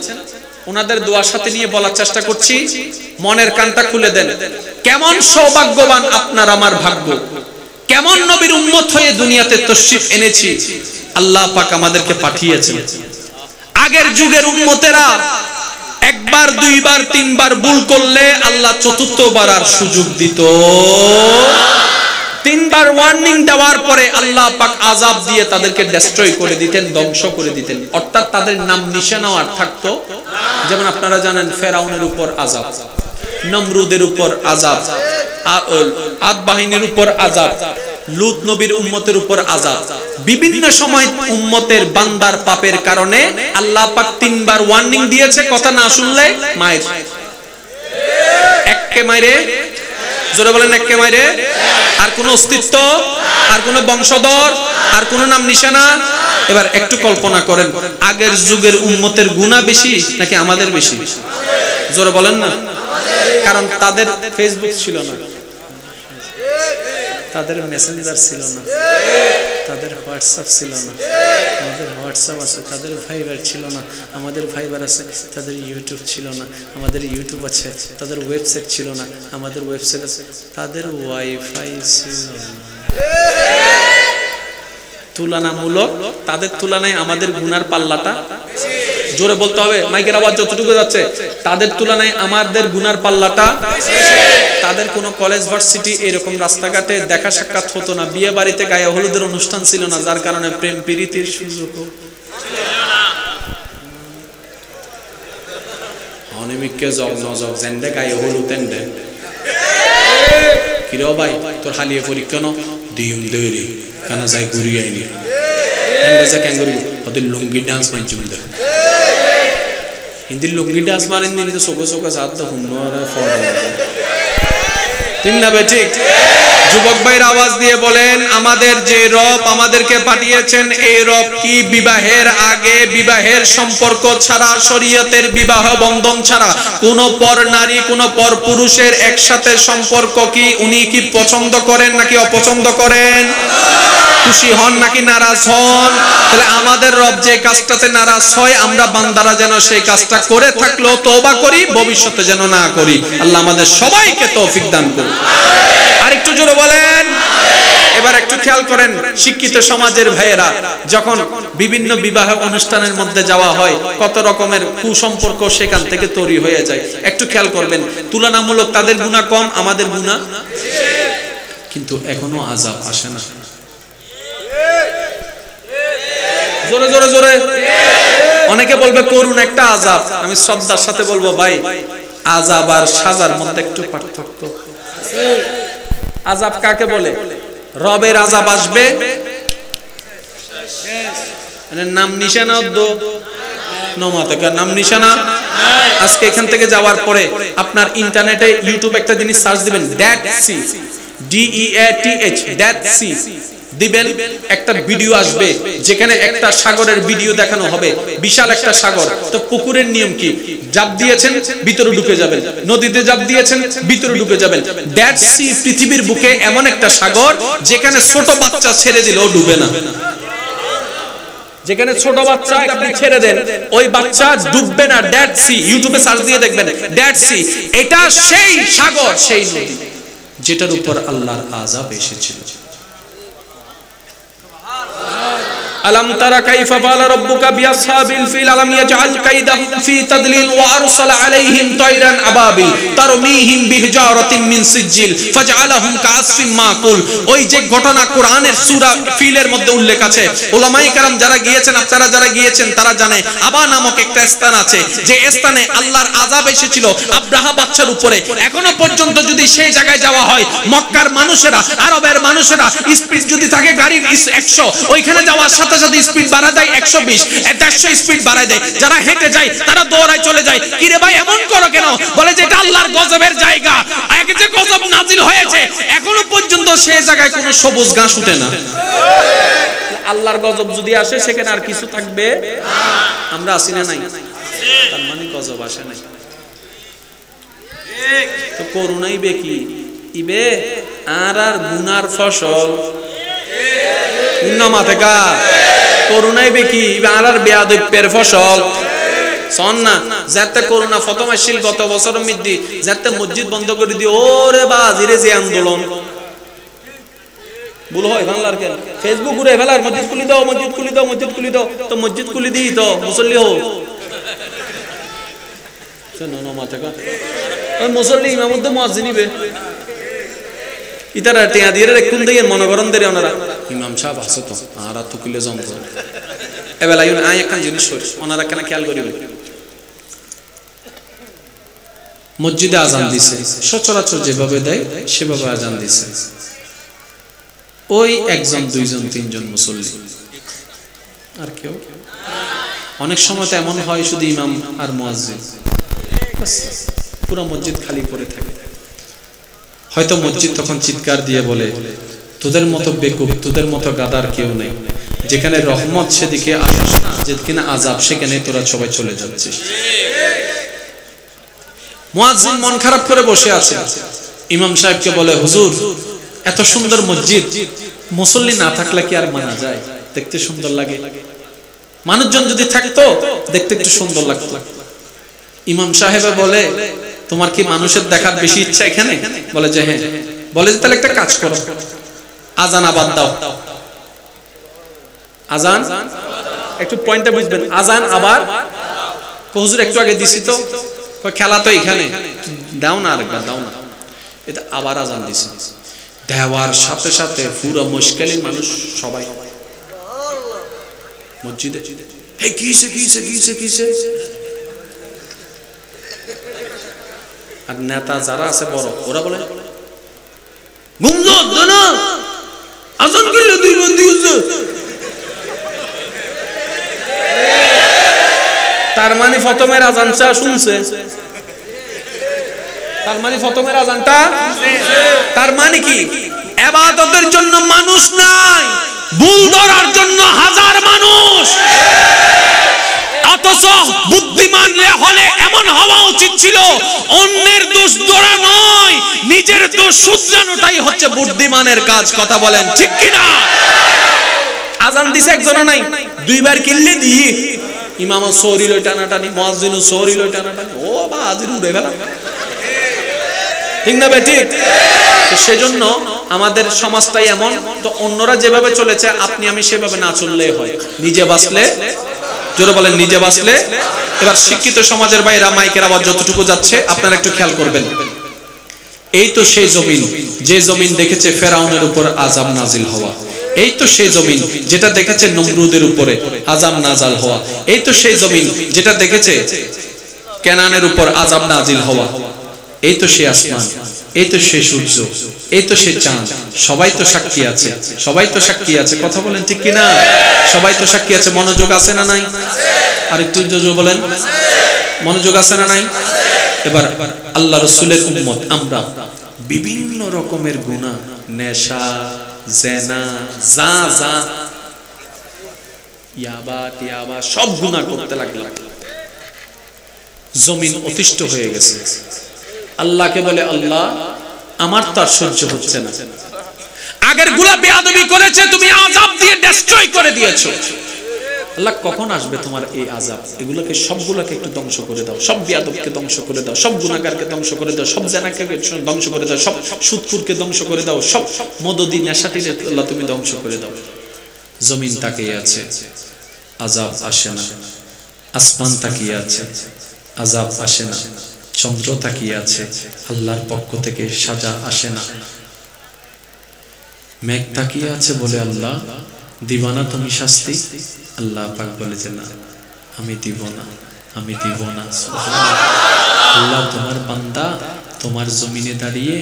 ওনাদের দোয়ার সাথে নিয়ে বলার চেষ্টা করছি, মনের কানটা খুলে দেন। কেমন সৌভাগ্যবান আপনার আমার ভাগ্য, কেমন নবীর উম্মত হয়ে দুনিয়াতে তশরিফ এনেছি। আল্লাহ পাক আমাদেরকে পাঠিয়েছেন। আগের যুগের উম্মতেরা একবার দুইবার তিনবার ভুল করলে আল্লাহ চতুর্থবার আর সুযোগ দিত। তিনবার ওয়ার্নিং দেওয়ার পরে আল্লাহ পাক আযাব দিয়ে তাদেরকে ডেস্ট্রয় করে দিতেন, ধ্বংস করে দিতেন, অর্থাৎ তাদের নাম নিশানাও আর থাকতো। যেমন আপনারা জানেন ফেরাউনের উপর আযাব, নমরুদের উপর আযাব, আদ বাহিনীর উপর আযাব, লূত নবীর উম্মতের উপর আযাব। বিভিন্ন সময় উম্মতের বান্দার পাপের কারণে আল্লাহ পাক তিনবার ওয়ার্নিং দিয়েছে, কথা না শুনলে মায়ের এককে মাইরে, জোরে বলেন এককে মাইরে। আর কোন অস্তিত্ব, আর কোন বংশধর, আর কোন নাম নিশানা। এবার একটু কল্পনা করেন, আগের যুগের উম্মতের গুনাহ বেশি নাকি আমাদের বেশি? জোরে বলেন না। কারণ তাদের ফেসবুক ছিল না, তাদের মেসেঞ্জার ছিল না, তাদের হোয়াটসঅ্যাপ ছিল না, আমাদের হোয়াটসঅ্যাপ আছে। তাদের ভাইবার ছিল না, আমাদের ভাইবার আছে। তাদের ইউটিউব ছিল না, আমাদের ইউটিউব আছে। তাদের ওয়েবসাইট ছিল না, আমাদের ওয়েবসাইট আছে। তাদের ওয়াইফাই ছিল না। তুলনামূলক তাদের তুলনায় আমাদের গুনার পাল্লাটা, জোরে বলতে হবে, মাইকের আওয়াজ যতটুকু যাচ্ছে, তাদের তুলনায় আমাদের গুনার পাল্লাটা। তাদের কোনো কলেজ ভার্সিটি এরকম রাস্তাঘাটে দেখা সাক্ষাৎ হতো না, বিয়ে বাড়িতে গায়ে হলুদের অনুষ্ঠান ছিল না, যার কারণে প্রেম প্রীতির সুযোগ অনেমিককে জগ নজগ জেন্ডে গায়ে হলুদ এন্ডে কিরে ভাই তোর হালিয়ে পরীক্ষা ন দিম দেরি কানা যাই ঘুরি আইনি এন্ডে ক্যাঙ্গুরি ওদের লুঙ্গি ডান্স মাইজুম দে হিন্দি লুঙ্গি ডান্স মারেন দিন তো সোকে সোকে সাথ তো হুন্নরে ফটো ঠিক না ঠিক? যুবক ভাইয়ের আওয়াজ দিয়ে বলেন, আমাদের যে রব আমাদেরকে পাঠিয়েছেন, এই রব কি বিবাহের আগে, বিবাহের সম্পর্ক ছাড়া, শরীয়তের বিবাহ বন্ধন ছাড়া কোন পর নারী কোন পর পুরুষের একসাথে সম্পর্ক কি উনি কি পছন্দ করেন নাকি অপছন্দ করেন? খুশি হন নাকি নারাজ হন? তাহলে আমাদের রব যে কাজটাতে নারাজ হয়, আমরা বান্দারা যেন সেই কাজটা করে থাকলেও তওবা করি, ভবিষ্যতে যেন না করি। আল্লাহ আমাদের সবাইকে তৌফিক দান করুন। আর একটু জোরে বলেন। এবার একটু খেয়াল করেন, শিক্ষিত সমাজের ভাইয়েরা, যখন বিভিন্ন বিবাহ অনুষ্ঠানের মধ্যে যাওয়া হয়, কত রকমের কুসম্পর্ক সেখান থেকে তৈরি হয়ে যায়। একটু খেয়াল করবেন, তুলনামূলক তাদের গুনাহ কম, আমাদের গুনাহ, কিন্তু এখনো আযাব আসে না। জোরে জোরে জোরে। অনেকে বলবে করুন একটা আযাব, আমি শ্রদ্ধার সাথে বলবো ভাই, আযাব আর সাজার মধ্যে একটু পার্থক্য। আযাব কাকে বলে? রবের আযাব আসবে, নাম নিশানা দো নমাতকার নাম নিশানা। আজকে এখান থেকে যাওয়ার পরে আপনার ইন্টারনেটে ইউটিউব একটা জিনিস সার্চ দিবেন, dead sea, DEATH, dead sea দিবেন, একটা ভিডিও আসবে যেখানে একটা সাগরের ভিডিও দেখানো হবে, বিশাল একটা সাগর। তো পুকুরের নিয়ম কি? জাপ দিয়েছেন ভিতরে ঢুকে যাবেন, নদীতে জাপ দিয়েছেন ভিতরে ঢুকে যাবেন। ডেড সি পৃথিবীর বুকে এমন একটা সাগর যেখানে ছোট বাচ্চা ছেড়ে দিলেও ডুবে না। যেখানে ছোট বাচ্চা আপনি ছেড়ে দেন, ওই বাচ্চা ডুববে না। ডেড সি, ইউটিউবে সার্চ দিয়ে দেখবেন ডেড সি। এটা সেই সাগর, সেই নদী যেটার উপর আল্লাহর আযাব এসেছিল। আলম তারা কাইফা ফাআলা রাব্বুকা বিআসহাবিল ফিল আলাম ইয়াজআল কাইদাহুম ফি তাদলিল ওয়া আরসালা আলাইহিম তায়রান আবাবিল তারমিহিম বিহিজারাতিন মিন সিজিল ফাজআলাহুম কাআসফিন মাকুল। ওই যে ঘটনা কোরআনের সূরা ফিলের মধ্যে উল্লেখ আছে, উলামায়ে কেরাম যারা গিয়েছেন, আপনারা যারা গিয়েছেন তারা জানে, আবা নামক একটা স্থান আছে, যে স্থানে আল্লাহর আযাব এসেছিল আব্রাহা বাদশার উপরে। এখনো পর্যন্ত যদি সেই জায়গায় যাওয়া হয়, মক্কার মানুষেরা, আরবের মানুষেরা স্পিড যদি থাকে গাড়ির 100, ওইখানে যাওয়ার সাথে সাথে স্পিড বাড়া দেয় 120, 150 স্পিড বাড়ায় দেয়। যারা হেঁটে যায় তারা দৌড়ায় চলে যায়। কি রে ভাই এমন করো কেন? বলে যে এটা আল্লাহর গজবের জায়গা, আগে যে গজব নাজিল হয়েছে এখনো পর্যন্ত সেই জায়গায় কোনো সবুজ ঘাস উঠে না। আল্লাহর গজব যদি আসে সেখানে আর কিছু থাকবে না। আমরা আসি না নাই, তার মানে গজব আসে নাই। তো করুণাই বে কি ইবে আর আর গুনার ফসল উন্নমাতেকা করুণাই বে কি আর আর বেয়াদবের ফসল সন না। যাতে করুণা প্রথম আসছিল গত বছর মধ্যে, যাতে মসজিদ বন্ধ করে দি, ওরে বাজিরে যে আন্দোলন ভুল হয় বাংলার কেন ফেসবুক ঘুরে ফেলার, মসজিদ খুলি দাও, মসজিদ খুলি দাও, মসজিদ খুলি দাও। তো মসজিদ খুলি দিই তো মুসল্লি হোক, মুসল্লি ইমামত মুয়াজ্জিন নিবে ইতারা টিয়া দিয়ে কোন দিকে মনে করেন দেরে ওনারা ইমাম সাহেব আছে তো আর তো কিলে জম করে এবেলা ইউন আই একটা জিনিস ওনারা কেন খেয়াল করিবে। মসজিদে আজান দিছে, সচরাচর যেভাবে দেয় সেভাবে আজান দিছে, ওই একজন দুইজন তিনজন মুসল্লি আর কেউ। অনেক সময় তো এমন হয় শুধু ইমাম আর মুয়াজ্জিন, পুরো মসজিদ খালি পড়ে থাকে। হয়তো মসজিদ তখন চিৎকার দিয়ে বলে, তোদের মতো বেকুব, তোদের মতো গাদার কেউ নেই, যেখানে রহমত সেদিকে আসিস না, যেখানে আযাব সেখানে তোরা সবাই চলে যাচ্ছিস। মুয়াজ্জিন মন খারাপ করে বসে আছে, ইমাম সাহেবকে বলে, হুজুর এত সুন্দর মসজিদ, মুসল্লি না থাকলে কি আর মানা যায়? দেখতে সুন্দর লাগে, মানুষজন যদি থাকতো দেখতে একটু সুন্দর লাগতো। ইমাম সাহেব বলে, তোমার কি মানুষের দেখার বেশি ইচ্ছা এখানে? বলে যে হ্যাঁ। বলে যে তাহলে একটা কাজ করো, আজান আবার দাও। আজান একটু পয়েন্টটা বুঝবেন, আজান আবার। হুজুর একটু আগে দিছি তো, খেলা তো এখানে, দাও না আরেকবার, দাও না। এটা আবার আজান দিছি, দেওয়ার সাথে সাথে পুরো মুশকিলের মানুষ সবাই মসজিদে, এই কিসে কিসে কিসে কিসে। আর নেতা যারা আছে বড়, ওরা বলে গুমজত না, আজান করলে দুই বন্ধু হুজুর। তার মানে প্রথমের আজানটা শুনছে, তার মানে প্রথমের আজানটা, তার মানে কি ইবাদতের জন্য মানুষ নাই, ভুল ধরার জন্য হাজার মানুষ। অথচ বুদ্ধিমান হলে এমন হওয়া উচিত ছিল, অন্যের দোষ ধরা নয়, নিজের দোষ শুধরানোটাই হচ্ছে বুদ্ধিমানের কাজ। কথা বলেন ঠিক কিনা? আজান দিছে একজন নাই, দুইবার কিনলে দিয়ে ইমাম সৌরি লই টানাটানি, মুয়াজ্জিন সৌরি লই টানাটানি, ও বা আজির উড়ে গেল, ঠিক না বে ঠিক? সেজন্য আমাদের সমাজটাই এমন। তো অন্যরা যেভাবে চলেছে আপনি আমি সেভাবে না চললেই হয়। নিজে বাঁচলে, জোরে বলেন নিজে বাঁচলে। এবার শিক্ষিত সমাজের বাইরা মাইকের আওয়াজ যতটুকু যাচ্ছে আপনারা একটু খেয়াল করবেন। এই তো সেই জমিন, যে জমিন দেখেছে ফেরাউনের উপর আযাব নাজিল হওয়া। এই তো সেই জমিন যেটা দেখেছে নমরুদের উপরে আযাব নাজিল হওয়া। এই তো সেই জমিন যেটা দেখেছে কেনানের উপর আযাব নাজিল হওয়া। এই তো সেই আসমান, এই তো সেই সূর্য, এই তো সেই চাঁদ। সবাই তো সাক্ষী আছে, সবাই তো সাক্ষী আছে। কথা বলেন ঠিক কিনা? সবাই তো সাক্ষী আছে। মনোযোগ আছে না নাই? আর একটু জোরে বলেন, মনোযোগ আছে না নাই? এবার আল্লাহ রাসূলের উম্মত আমরা বিভিন্ন রকমের গুনাহ, নেশা, জেনা, যা যা ইয়াবা টিয়াবা সব গুনাহ করতে লাগলাম। জমিন অতিষ্ঠ হয়ে গেছে। আল্লাহকে বলে, আল্লাহ আমার তো আর সহ্য হচ্ছে না, আগের গুলা বেয়াদবি করেছে, তুমি আযাব দিয়ে ডেস্ট্রয় করে দিয়েছো। আল্লাহ কখন আসবে তোমার এই আযাব? এগুলোকে সবগুলোকে একটু ধ্বংস করে দাও, সব বেয়াদবকে ধ্বংস করে দাও, সব গুনাহগারকে ধ্বংস করে দাও, সব জানাকে ধ্বংস করে দাও, সব সুদখোরকে ধ্বংস করে দাও, সব মদদি নেশাটিকে আল্লাহ তুমি ধ্বংস করে দাও। জমিন তাকিয়ে আছে, আযাব আসে না। আসমান তাকিয়ে আছে, আযাব আসে না। চন্দ্র তাকিয়ে আছে, আল্লাহর পক্ষ থেকে সাজা আসে না। মেঘ তাকিয়ে আছে, বলে আল্লাহ দিবা না তুমি শাস্তি? আল্লাহ পাক বলে যে না, আমি দিব না, আমি দিব না। আল্লাহ তোমার বান্দা তোমার জমিনে দাঁড়িয়ে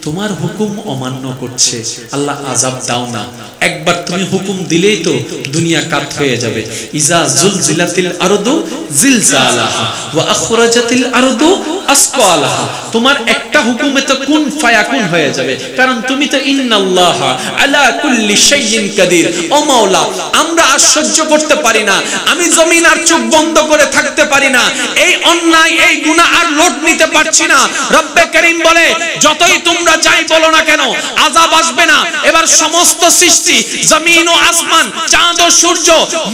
তোমার হুকুম অমান্য করছে, আল্লাহ আযাব দাও না। একবার তুমি হুকুম দিলেই তো দুনিয়া কাত হয়ে যাবে। ইজা জুলজিলাতিল আরদু জিলজালাহা ওয়া আখরাজাতিল আরদু আসকালাহা। তোমার একটা হুকুমে তো কুন ফায়াকুন হয়ে যাবে, কারণ তুমি তো ইন্নাল্লাহা আলা কুল্লি শাইইন কাদির। ও মাওলা, আমরা আর সহ্য করতে পারি না, আমি জমিন আর চোখ বন্ধ করে থাকতে পারি না, এই অন্যায় এই গুনাহ আর লোড নিতে পারছি না। রব্বে কারীম বলে, যতই তোমরা যাই বলো না কেন আযাব আসবে না। এবার সমস্ত সৃষ্টি, জমিন ও আসমান, চাঁদ ও সূর্য,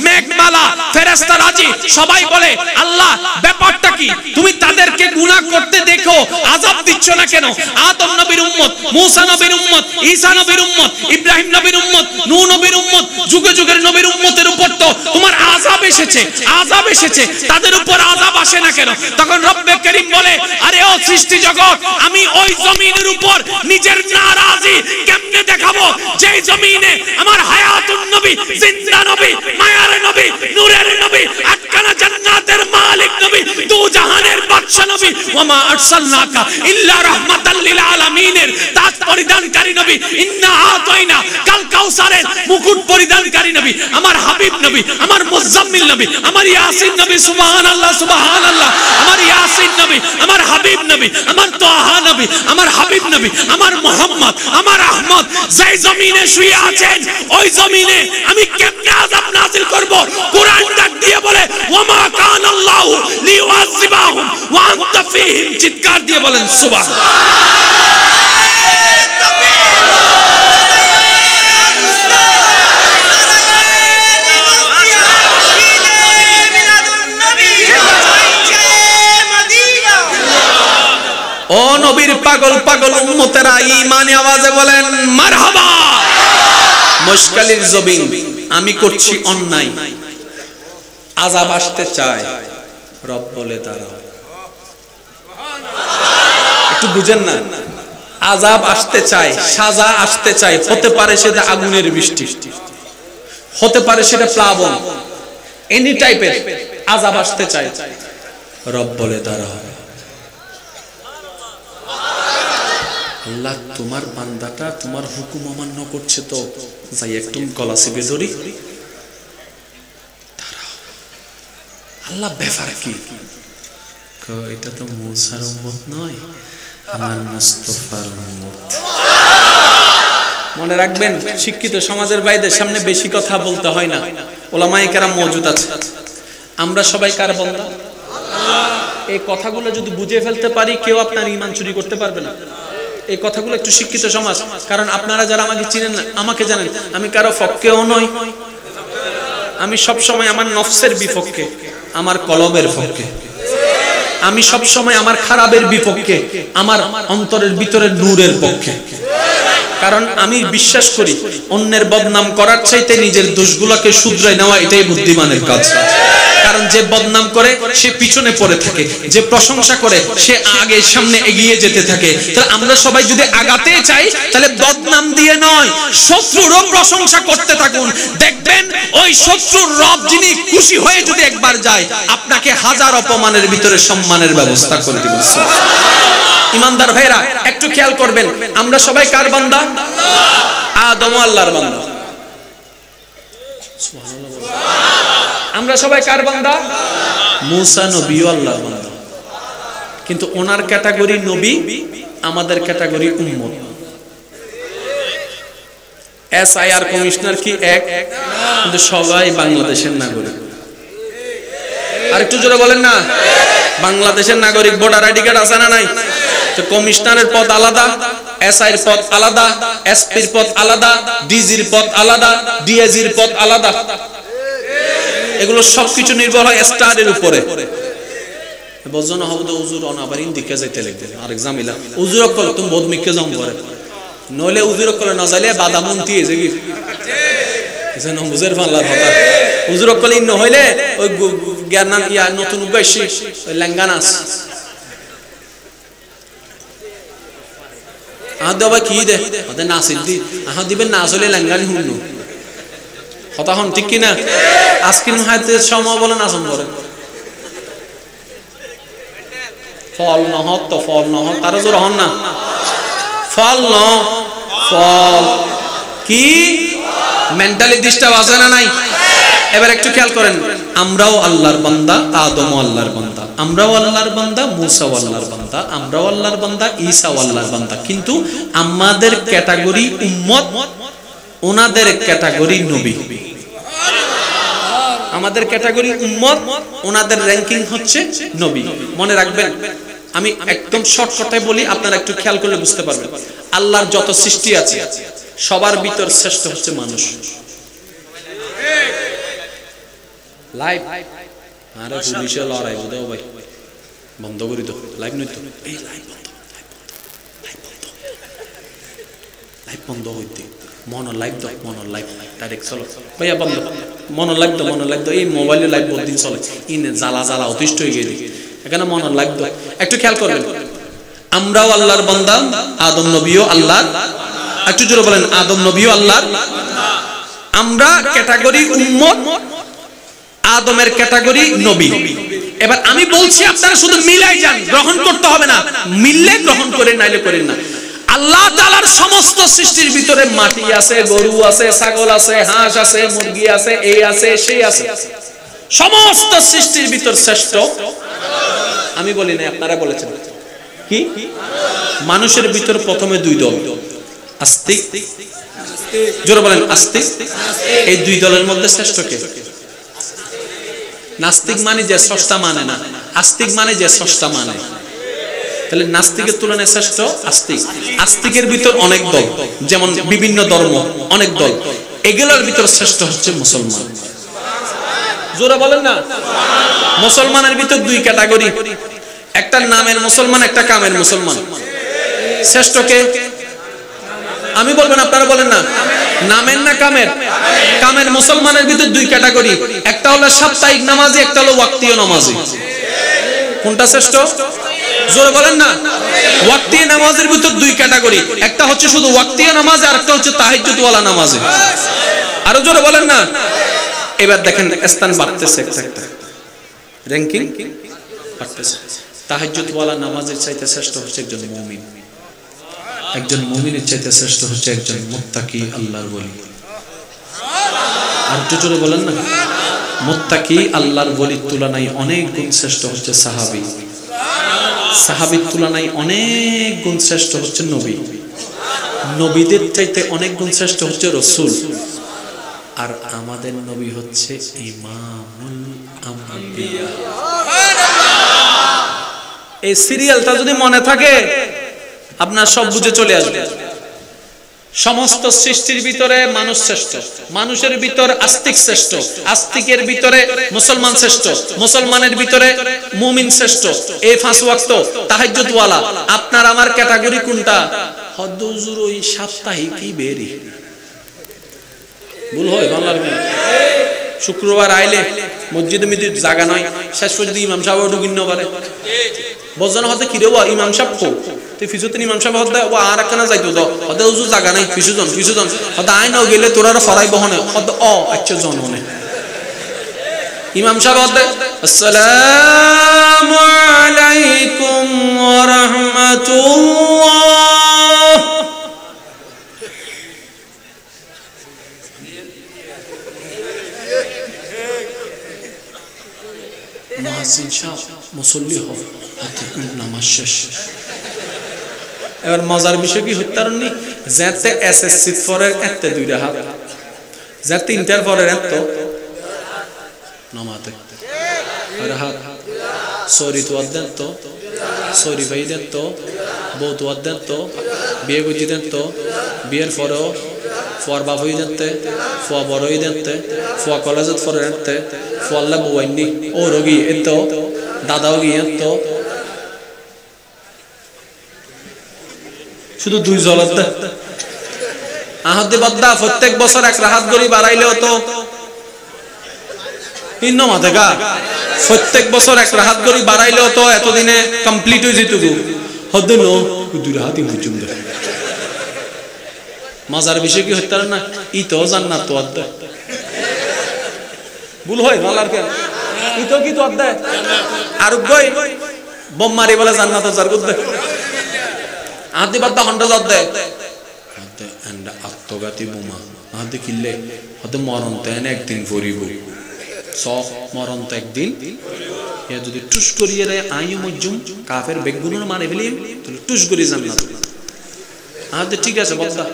মেঘমালা, ফেরেশতা রাজি, সবাই বলে আল্লাহ ব্যাপারটা কি? তুমি তাদেরকে গুনাহ করতে দেখো, আযাব দিচ্ছ না কেন? আদম নবীর উম্মত, মূসা নবীর উম্মত, ঈসা নবীর উম্মত, ইব্রাহিম নবীর উম্মত, নূহ নবীর উম্মত, যুগে যুগের নবীর উম্মতের উপর তো তোমার আযাব এসেছে, আযাব এসেছে, তাদের উপর আযাব আসে না কেন? তখন রব্বে কারীম বলে, আরে ও সৃষ্টি জগৎ, আমি ওই জমিনের উপর নিজের নারাজি কেমনে দেখাবো যে জমিনে আমার হায়াতুন নবী, জিন্দা নবী, মায়ার নবী, নূরের নবী, আটখানা জান্নাতের মালিক নবী, দু জাহানের বাদশা নবী, ওয়া মা আরসালনাকা ইল্লা রাহমাতাল লিল আলামিনের তাজ পরিধানকারী নবী, ইন্না আতাইনা কাল কাউসারের মুকুট পরিধানকারী নবী, আমার হাবিব নবী, আমার মুজাম্মিল নবী, আমার ইয়াসিন নবী, সুবহানাল্লাহ সুবহানাল্লাহ, আমার ইয়াসিন নবী, আমার হাবিব নবী, আমার তাহা নবী, আমার হাবিব নবী, আমার মুহাম্মদ, আমার আহমদ, যেই জমিনে শুয়ে আছেন ওই জমিনে আমি কেমনে আযাব নাযিল করব? কুরআন ডাক দিয়ে বলে, ওয়া মা কানাল্লাহু লিউআযিবাহুম ওয়া আনতা ফীহিম। চিৎকার দিয়ে বলেন সুবহানাল্লাহ। নবীর পাগল পাগল উম্মতেরা ঈমানে আওয়াজে বলেন মারহাবা। মশকালির জবিন, আমি করছি অন্যায়, আযাব আসতে চায়, রব বলে দাঁড়াও। একটু বুঝেন না, আযাব আসতে চায়, সাজা আসতে চায়, হতে পারে সেটা আগুনের বৃষ্টি, হতে পারে সেটা প্লাবন, এনি টাইপের আযাব আসতে চায়, রব বলে দাঁড়াও। আল্লাহ তোমার বান্দাটা তোমার হুকুম অমান্য করছে, তো যাই একটু গলা চেপে ধরি, দাঁড়াও। আল্লাহ ব্যাপার কি? এটা তো মূসার উম্মত নয়, আমার মুস্তাফার উম্মত। মনে রাখবেন, শিক্ষিত সমাজের ভাইদের সামনে বেশি কথা বলতে হয় না, ওলামায়ে কেরাম মওজুদ আছে। আমরা সবাই কার বান্দা? এই কথাগুলো যদি বুঝে ফেলতে পারি, কেউ আপনার ঈমান চুরি করতে পারবে না। এই কথাগুলো একটু শিক্ষিত সমাজ, কারণ আপনারা যারা আমাকে চিনেন না, আমাকে জানেন, আমি কারো পক্ষেও নই। আমি সব সময় আমার নফসের বিপক্ষে, আমার কলবের পক্ষে। আমি সব সময় আমার খারাপের বিপক্ষে, আমার অন্তরের ভিতরের নূরের পক্ষে। কারণ আমি বিশ্বাস করি অন্যের বদনাম করার চাইতে নিজের দোষগুলোকে শুধরে নেওয়া এটাই বুদ্ধিমানের কাজ। কারণ যে বদনাম করে সে পিছনে পড়ে থাকে, যে প্রশংসা করে সে আগে সামনে এগিয়ে যেতে থাকে। তাহলে আমরা সবাই যদি আগাতে চাই, তাহলে বদনাম দিয়ে নয়, শত্রুরও প্রশংসা করতে থাকুন। দেখবেন ওই শত্রুর রব যিনি খুশি হয়ে যদি একবার যায়, আপনাকে হাজার অপমানের ভিতরে সম্মানের ব্যবস্থা করে দিবেন। ইমানদার ভাইরা একটু খেয়াল করবেন, আমরা সবাই কার বান্দা? আদম আল্লাহর বান্দা। আমরা সবাই কার বান্দা? মূসা নবী আল্লাহর বান্দা। কিন্তু ওনার ক্যাটাগরি নবী, আমাদের ক্যাটাগরি উম্মত। এসআইআর কমিশনার কি এক? কিন্তু সবাই বাংলাদেশের নাগরিক। আর একটু জোরে বলেন না, বাংলাদেশের নাগরিক। ভোটার আইডি কার্ড আছে না নাই? তো কমিশনারের পদ আলাদা, এসআইর পদ আলাদা, এসপির পদ আলাদা, ডিজির পদ আলাদা, ডিএজির পদ আলাদা। এগুলো সবকিছু নির্ভর হয় স্টারের উপরে। বজন হবদ হুজুর অনাবারিন দিকে যাইতে লাগবে আরেক জামিলা। হুজুর কল তুমি বহুত মিকে যাও করে, নইলে হুজুর কল না যাইলে বাদামন্তি এসে কি যেন হুজুর আল্লাহর কথা। হুজুর কল ইন্ন হইলে ওই জ্ঞান ইয়া নতুন উগাইছি ওই লেঙ্গানাস আদবা কি দে ওদের নাসিদ দি আহা দিবেন না আসলে লেঙ্গানি হুনু কথা হন ঠিক কি না? আজকে হাতে সময় বলেন আসম করে ফল নহত তো ফল নহত তার জোর হন না ফল ন ফল কি মেন্টালি ডিস্টার্ব আছে না নাই? এবার একটু খেয়াল করেন, আমরাও আল্লাহর বান্দা, আদমও আল্লাহর বান্দা, আমরাও আল্লাহর বান্দা, মূসাও আল্লাহর বান্দা, আমরাও আল্লাহর বান্দা, ঈসাও আল্লাহর বান্দা। কিন্তু আমাদের ক্যাটাগরি উম্মত, ওনাদের ক্যাটাগরি নবী। আমাদের ক্যাটাগরি উম্মত, ওনাদের র‍্যাঙ্কিং হচ্ছে নবী। মনে রাখবেন, আমি একদম শর্ট কথায় বলি, আপনারা একটু খেয়াল করলে বুঝতে পারবেন। আল্লাহর যত সৃষ্টি আছে সবার ভিতর শ্রেষ্ঠ হচ্ছে মানুষ। লাইভ আরে পুলিশে লড়াই দাও ভাই, বন্ধ করে দাও লাইভ নই তো, এই লাইভ বন্ধ, লাইভ বন্ধ হইতে মনো লাইভ দাও, মনো লাইভ ডাইরেক্ট চলো ভাইয়া বন্ধ, মনো লাইভ দাও, মনো লাইভ দাও। এই মোবাইলে লাইভ বহুদিন চলে, ইনে জ্বালা জ্বালা অতিষ্ঠ হয়ে গেছে, এখানে মনো লাইভ দাও। একটু খেয়াল করবেন, আমরাও আল্লাহর বান্দা, আদম নবীও আল্লাহর, একটু জোরে বলেন, আদম নবীও আল্লাহর। আমরা ক্যাটাগরি উম্মত, আদমের ক্যাটাগরি নবী। এবার আমি বলছি আপনারা শুধু মিলাই যান, গ্রহণ করতে হবে না, মিললে গ্রহণ করেন, নাইলে করেন না। আল্লাহ তাআলার সমস্ত সৃষ্টির ভিতরে মাটি আছে, গরু আছে, ছাগল আছে, হাঁস আছে, মুরগি আছে, এই আছে, সেই আছে। সমস্ত সৃষ্টির ভিতর শ্রেষ্ঠ আমি বলি না, আপনারা বলেছেন কি? মানুষের ভিতর প্রথমে দুই দল, আস্তিক, জোরে বলেন আস্তিক। এই দুই দলের মধ্যে শ্রেষ্ঠ কে? নাস্তিক মানে যে স্রষ্টা মানে না, আস্তিক মানে যে স্রষ্টা মানে। তাহলে নাস্তিকের তুলনায় শ্রেষ্ঠ আস্তিক। আস্তিকের ভিতর অনেক দল, যেমন বিভিন্ন ধর্ম, অনেক দল, এগুলোর ভিতর শ্রেষ্ঠ হচ্ছে মুসলমান। জোরে বলেন না। মুসলমানের ভিতর দুই ক্যাটাগরি, একটা নামের মুসলমান, একটা কামের মুসলমান। শ্রেষ্ঠ কে? আমি বলবেন, আপনারা বলেন না। নামের না কামের? কামের। মুসলমানের ভিতর দুই ক্যাটাগরি, একটা হলো সাপ্তাহিক নামাজি, একটা হলো ওয়াক্তীয় নামাজি। কোনটা শ্রেষ্ঠ? জোরে বলেন না। ওয়াক্তীয় নামাজের ভিতর দুই ক্যাটাগরি, একটা হচ্ছে শুধু ওয়াক্তীয় নামাজ, আর একটা হচ্ছে তাহাজ্জুদ ওয়ালা নামাজ। আরো জোরে বলেন না। এবার দেখেন স্থান বাড়তেছে, একটা একটা র‍্যাঙ্কিং বাড়তেছে। তাহাজ্জুদ ওয়ালা নামাজের চাইতে শ্রেষ্ঠ হচ্ছে একজন মুমিন। একজন মুমিনের চাইতে শ্রেষ্ঠ হচ্ছে একজন মুত্তাকি আল্লাহর ওলি। আর একটু জোরে বলেন না। মুত্তাকি আল্লাহর ওলির তুলনায় অনেক গুণ শ্রেষ্ঠ হচ্ছে সাহাবী। সাহাবীর তুলনায় অনেক গুণ শ্রেষ্ঠ হচ্ছে নবী। নবীদের চাইতে অনেক গুণ শ্রেষ্ঠ হচ্ছে রাসূল। আর আমাদের নবী হচ্ছে ইমামুল আম্বিয়া। এই সিরিয়ালটা যদি মনে থাকে, আপনার সব বুঝে চলে আসবে। সমস্ত সৃষ্টির ভিতরে মানুষ শ্রেষ্ঠ, মানুষের ভিতরে আস্তিক শ্রেষ্ঠ, আস্তিকের ভিতরে মুসলমান শ্রেষ্ঠ, মুসলমানের ভিতরে মুমিন শ্রেষ্ঠ। এই 5 ওয়াক্ত তাহাজ্জুদ ওয়ালা। আপনার আমার ক্যাটাগরি কোনটা? হুজুর ওই সাপ্তাহিকই বেরি ভুল হয় বাংলার। শুক্রবার আইলে মসজিদে মিদির জায়গা নয়, শেষ পর্যন্ত ইমাম সাহেব ঢুকিন পারে। বজন হতে কি রে ইমাম সাহেব খো তুই ফিসুতেন ইমাম সাহেব হতে ও আর একখানা যাইতো তো হতে উজু জায়গা নাই, ফিসুজন হতে আইন গেলে তোরা ফরাই বহনে হতে আচ্ছা জন হনে ইমাম সাহেব হতে আসসালামু আলাইকুম ওয়া রাহমাতুল্লাহ। মুয়াজ্জিন সাহেব মুসল্লি হয়, নামাজ শেষ। এবার মজার বিষয় কি হইতারনি, যাতে এসএসসি পরের এতে 2 রাহাত, যাতে ইন্টার পরের এত নামাতে রাহাত। সরি তো আদেন তো, সরি ভাই দেন তো, বউ তো আদেন তো, বিয়ে বুঝি দেন তো, বিয়ের পরেও ফুয়ার বাপ হয়ে যেতে, ফুয়া বড় হয়ে যেতে, ফুয়া কলেজত পরে যেতে, ফুয়াল্লা বউয়াইনি ও রোগী এত, দাদাও গিয়ে তো শুধু 2 জলত আহতে বাদ্দা প্রত্যেক বছর 1 রাহাত গরি বাড়াইলেও তো ইন্ন মাথেকা প্রত্যেক বছর 1 রাহাত গরি বাড়াইলেও তো এতদিনে কমপ্লিট হয়ে যেত গো হদ নো 2 রাহাতই বুঝুম দে। মজার বিষয় কি হইতার না, ই তো জান্নাত তো আদা ভুল হয় মালার কেন, ই তো কি তো আদা আর গই বম মারি বলে জান্নাত জার গুদ আদি বাদ্দা হন্ডা জাদ দে আদা এন্ড আত্মঘাতী বোমা আদি কিল্লে হতে মরণ তেন একদিন ভরিব সহ মরণ তো একদিন এ যদি টুস করিয়ে রে আইও মজুম কাফের বেগুনের মানে ফেলিম তাহলে টুস করি জান্নাত। আদা ঠিক আছে বাদ্দা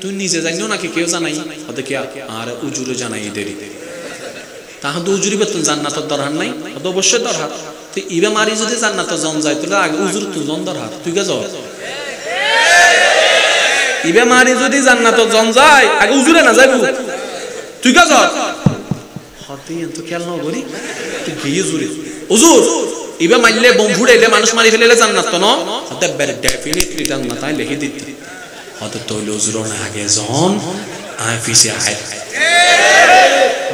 তুই নিজে জানিও নাকি কেউ জানাই হতে কি আর উজুরে জানাই দেরি তাহলে উজুরি বেতন জান্নাতের দরকার নাই, তো অবশ্যই দরকার। তুই ইবে মারি যদি জান্নাতে জন যায় তাহলে আগে উজুর তুই জন দরকার, তুই কে যাও ইবে মারি যদি জান্নাতে জন যায় আগে উজুরে না যাইবো তুই কে যাও হতে এত খেয়াল না করি তুই গিয়ে জুরি উজুর ইবে মারলে বোম ফুড়াইলে মানুষ মারি ফেলে জান্নাত তো না হতে ডেফিনেটলি জান্নাত আই লিখে দিতে হতে তৈল উজুর না আগে জন আই পিছে আয়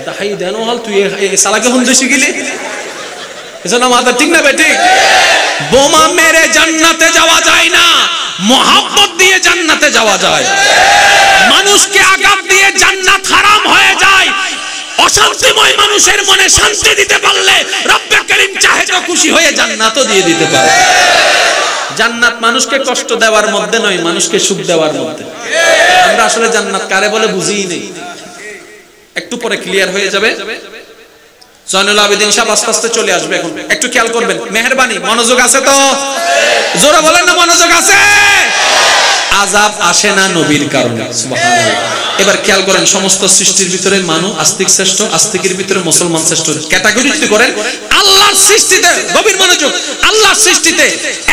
তা হাই দেন হল তুই এই সালাকে হুনতে শিখিলি এজন্য মাথা ঠিক না বেটি। বোমা মেরে জান্নাতে যাওয়া যায় না, মোহাব্বত দিয়ে জান্নাতে যাওয়া যায়। মানুষকে আঘাত দিয়ে জান্নাত হারাম হয়ে যায়। অশান্তিময় মানুষের মনে শান্তি দিতে পারলে রব্বে করিম চাহে তো খুশি হয়ে জান্নাতও দিয়ে দিতে পারে। জান্নাত মানুষকে কষ্ট দেওয়ার মধ্যে নয়, মানুষকে সুখ দেওয়ার মধ্যে। আমরা আসলে জান্নাত কারে বলে বুঝিই নেই, একটু পরে ক্লিয়ার হয়ে যাবে। জয়নুল আবেদিন সাহেব আস্তে আস্তে চলে আসবে, এখন একটু খেয়াল করবেন মেহেরবানি। মনোযোগ আছে তো? জোরে বলেন না মনোযোগ আছে? আযাব আসে না নবীর কারণে, সুবহানাল্লাহ। এবার খেয়াল করেন সমস্ত সৃষ্টির ভিতরে মানুষ আস্তিক শ্রেষ্ঠ, আস্তিকের ভিতরে মুসলমান শ্রেষ্ঠ। ক্যাটাগরি যদি করেন আল্লাহর সৃষ্টিতে, গভীর মনোযোগ, আল্লাহর সৃষ্টিতে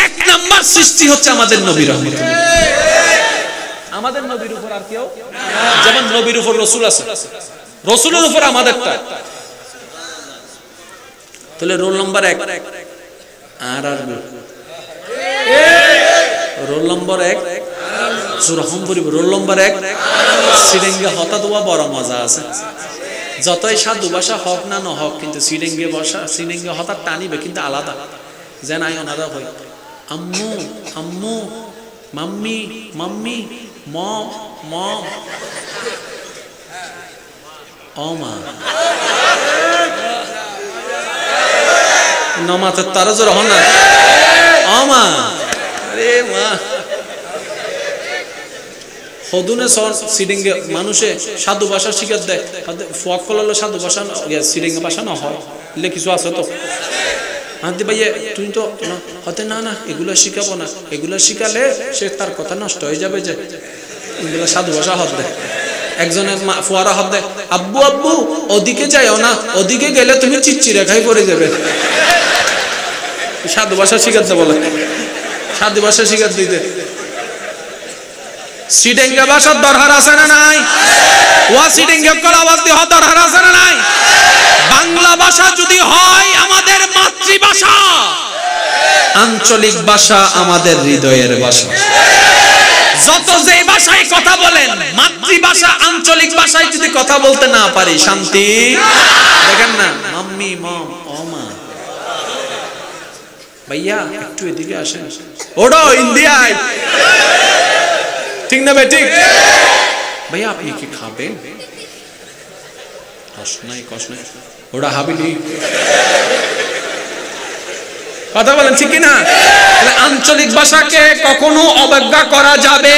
1 নাম্বার সৃষ্টি হচ্ছে আমাদের নবী রাহমাতুল্লাহ। আমাদের নবীর উপর আর কেউ, যেমন নবীর উপর রাসূল আছে, রাসূলের উপর আমাদেরটা। তাহলে রোল নাম্বার 1 আর রোল নম্বর 1 সুরহম পরিব রোল নম্বর 1 সিরিঙ্গে হতা দেওয়া বড় মজা আছে যতই সাধু ভাষা হক না ন হক কিন্তু সিরিঙ্গে হতা টানিবে কিন্তু আলাদা যেন আই ওনারা হয় আম্মু আম্মু মাম্মি মাম্মি মম মম ও মা নমাতে তার জোর হন না ও মা আরে মা হদুনে সিডিঙ্গে মানুষে সাধু ভাষা শিখাত দেয় ফক করলে সাধু ভাষা সিডিঙ্গে ভাষা না হয় এলে কিছু আছে তো আন্টি ভাইয়া তুই তো হতে না না এগুলো শিখাবো না এগুলো শিখালে সে তার কথা নষ্ট হয়ে যাবে যে এগুলো সাধু ভাষা হত দেয় একজনের ফুয়ারা হত দেয় আব্বু আব্বু ওদিকে যাইও না ওদিকে গেলে তুমি চিচ্চিরে খাই পড়ে যাবে সাধু ভাষা শিখাতে বলে সাধু ভাষা শিখাতে দিতে সিডিঙ্গে ভাষার দরকার আছে না নাই ওয়া সিডিঙ্গে কলা আওয়াজ দিয়ে দরকার আছে না নাই বাংলা ভাষা যদি হয় আমাদের মাতৃভাষা আঞ্চলিক ভাষা আমাদের হৃদয়ের ভাষা যত যে ভাষায় কথা বলেন মাতৃভাষা আঞ্চলিক ভাষায় যদি কথা বলতে না পারি শান্তি দেখেন না মাম্মি মম ও মা ভাইয়া একটু এদিকে আসেন ওড়ো ইন্ডিয়ায় ঠিক না ভাই ঠিক ভাইয়া আপনি কি খাবেন কষ্ট নাই ওরা হাবিলি কথা বলেন ঠিক কি না আঞ্চলিক ভাষাকে কখনো অবজ্ঞা করা যাবে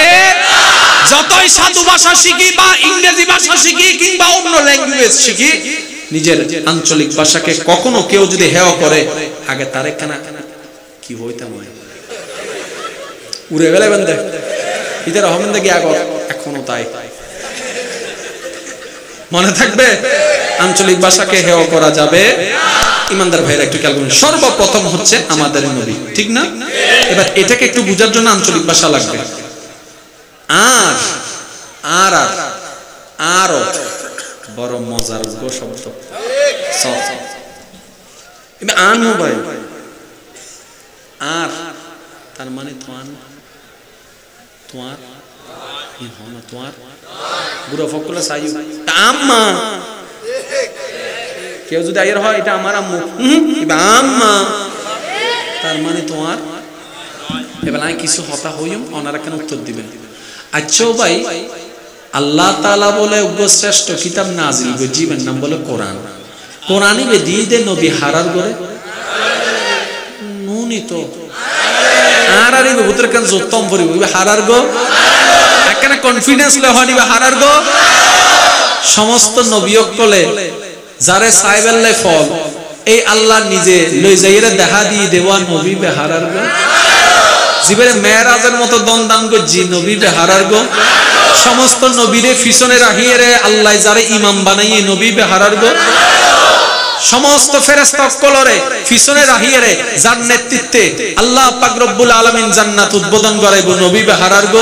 যতই সাধু ভাষা শিখি বা ইংরেজি ভাষা শিখি কিংবা অন্য ল্যাঙ্গুয়েজ শিখি নিজের আঞ্চলিক ভাষাকে কখনো কেউ যদি হেয় করে আগে তার একখানা কি হইতাম উড়ে গেলে বেন্দে ইদের রহমান দেখি আগর এখনো তাই মনে থাকবে আঞ্চলিক ভাষাকে হেয় করা যাবে ইমানদার ভাইরা একটু খেয়াল করুন সর্বপ্রথম হচ্ছে আমাদের নবী ঠিক না এবার এটাকে একটু বোঝার জন্য আঞ্চলিক ভাষা লাগবে আর আর আর বড় মজার শব্দ আন ভাই আর তার মানে তোমার তোমার তোমার বুড়ো ফকলে চাই আম্মা কেউ যদি আইয়ের হয় এটা আমার আম্মু আম্মা তার মানে তোমার এবার আমি কিছু হতা হইম ওনারা কেন উত্তর দিবেন আচ্ছা ভাই আল্লাহ তাআলা বলে শ্রেষ্ঠ কিতাব নাজিল জীবের নাম বলে কোরআন কোরআনই দিয়ে দে নবী হারার করে নুনি তো আর আরে ভূতের কান জোত্তম পরিব হারার গো একখানে কনফিডেন্স লে হনিবা হারার গো সমস্ত নবীক কলে যারে সাইবেল্লে ফল এই আল্লাহ নিজে লই যাইরে দেখা দিয়ে দেওয়া নবী বে হারার গো জীবনে মেরাজের মতো দন দান গো জি নবী বে হারার গো সমস্ত নবীরে পিছনে রাখিয়ে রে আল্লাহ যারে ইমাম বানাইয়ে নবী বে হারার গো সমস্ত ফেরেশতা কলরে পিছনে রাখিয়ে রে যার নেতৃত্বে আল্লাহ পাক রব্বুল আলামিন জান্নাত উদ্বোধন করাইবো নবী বে হারার গো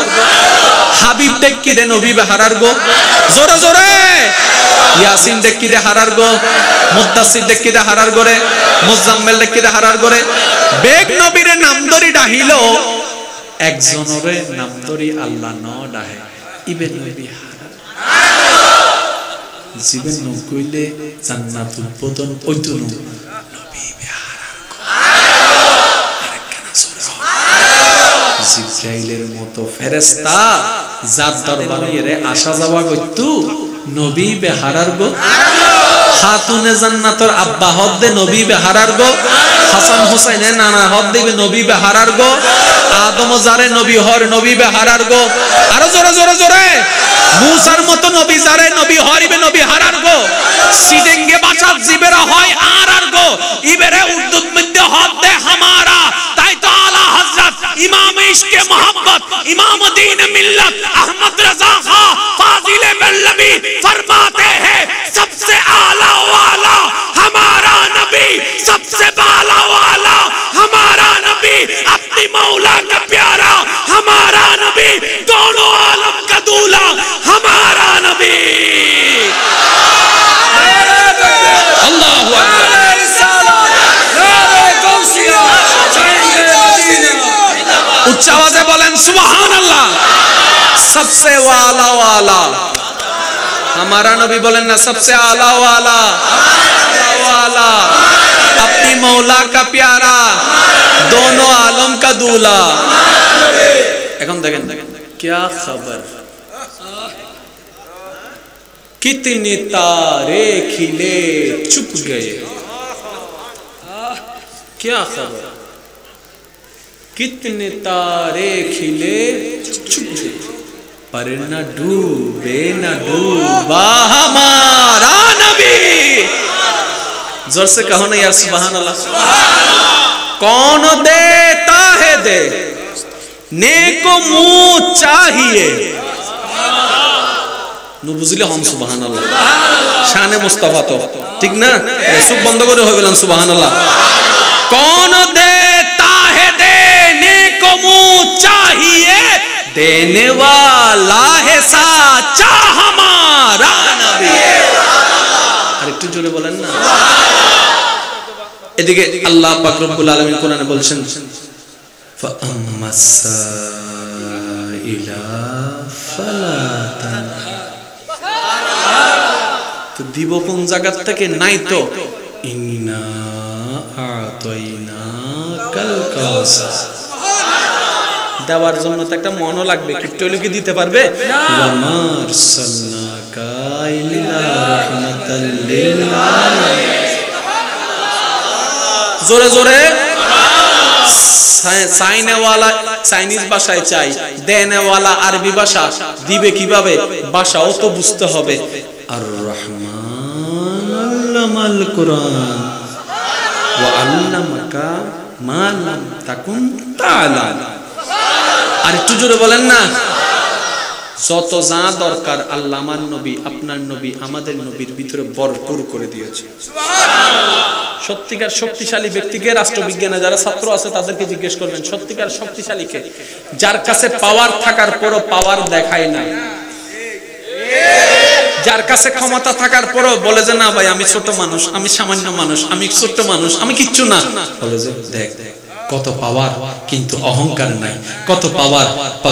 হাবিব দেখকি দে নবী বে হারার গো জোরে জোরে ইয়াসিন দেখকি দে হারার গো মুদ্দাসসির দেখকি দে হারার গরে মুজাম্মিল দেখকি দে হারার গরে বেগ নবীরে নাম ধরি ডাহিলো একজনরে নাম ধরি আল্লাহ ন ডাহে ইবে নবী হারার জীবন ন কইলে জান্নাত উদ্বোধন ওইতো নবী বে হারার গো আরেকখানা সূরা জিবরাইলের মতো ফেরেশতা যার দরবারে রে আসা যাওয়া করতো নবী বে হারার গো খাতুনে জান্নাতের আব্বা হদ্দে নবী বে হারার গো হাসান হুসাইনের নানা হদ্দে নবী বে হারার গো আদম যারে নবী হর নবী বে হারার গো আরো জোরে জোরে জোরে মুসার মতো নবী যারে নবী হরিবে নবী হারার গো সিডিঙ্গে বাঁচা জিবেরা হয় আর গো ইবেরে উর্দুত মধ্যে হদ্দে হামারা তাই তো আলা হযরত ইমাম ইশকে মোহাম্মদ ইমাম দ্বীন মিল্লাত আহমদ রজা খা फाजिले बेल्लवी फरमाते हैं सबसे आला वाला हमारा नबी सबसे बाला वाला हमारा नबी अपनी मौला का प्यारा हमारा नबी दोनों आलम का दूल्हा हमारा नबी अल्लाहु उच्च आवाज़े बोलें सुभान अल्लाह। सबसे वाला वाला हमारा नबी बोलें ना, सबसे आला वाला वाला, अपनी मौला का प्यारा, दोनों आलम का दूल्हा। এখন দেখেন क्या खबर, कितने तारे खिले चुप गए। क्या खबर, कितने तारे खिले चुप गए, पर न डूबे न डूबा हमारा नबी। जोर से कहो ना यार सुभान अल्लाह। कौन देता है दे, नेको मुंह चाहिए। नु बुझले हम सुभान अल्लाह। शाने मुस्तफा तो ठीक ना, सुख बंद करे हो गেলেন सुभान अल्लाह। कौन देता है देने को मुंह चाहिए, देने वाला है साचा हमारा नबी। আর একটু জোরে বলেন না। এদিকে আল্লাহ পাক রব্বুল আলামিন কোরআনে বলছেন ফাআম্মাসাইলা ফালা তানহার। তো দিব কোন জায়গা থেকে, নাই তো ইন্না আতাইনা কাল কাউসার। দেওয়ার জন্য তো একটা মনও লাগবে, কিট্টলি কি দিতে পারবে? ওয়ামার সাল্লাকা ইল্লা রাহমাতাল লিল আলামিন। জোরে জোরে। চাইনে ওয়ালা চাইনিজ ভাষায় চাই, দেনে ওয়ালা আরবি ভাষা, দিবে কিভাবে ভাষাও তো বুঝতে হবে। আর রহমান আল্লামাল কুরআন ওয়া আল্লামাকা মা লাম তাকুন তাআলাম। আর একটু জোরে বলেন না। যত যা দরকার আল্লাহ আমার নবী, আপনার নবী, আমাদের নবীর ভিতরে ভরপুর করে দিয়েছে। সত্যিকার শক্তিশালী ব্যক্তিকে, রাষ্ট্রবিজ্ঞানে যারা ছাত্র আছে তাদেরকে জিজ্ঞেস করবেন সত্যিকার শক্তিশালীকে, যার কাছে পাওয়ার থাকার পরও পাওয়ার দেখায় না, যার কাছে ক্ষমতা থাকার পরও বলে যে না ভাই আমি ছোট মানুষ, আমি সামান্য মানুষ, আমি ছোট মানুষ, আমি কিচ্ছু না, বলে যে দেখ কত পাওয়ার কিন্তু অহংকার নাই, কত পাওয়ার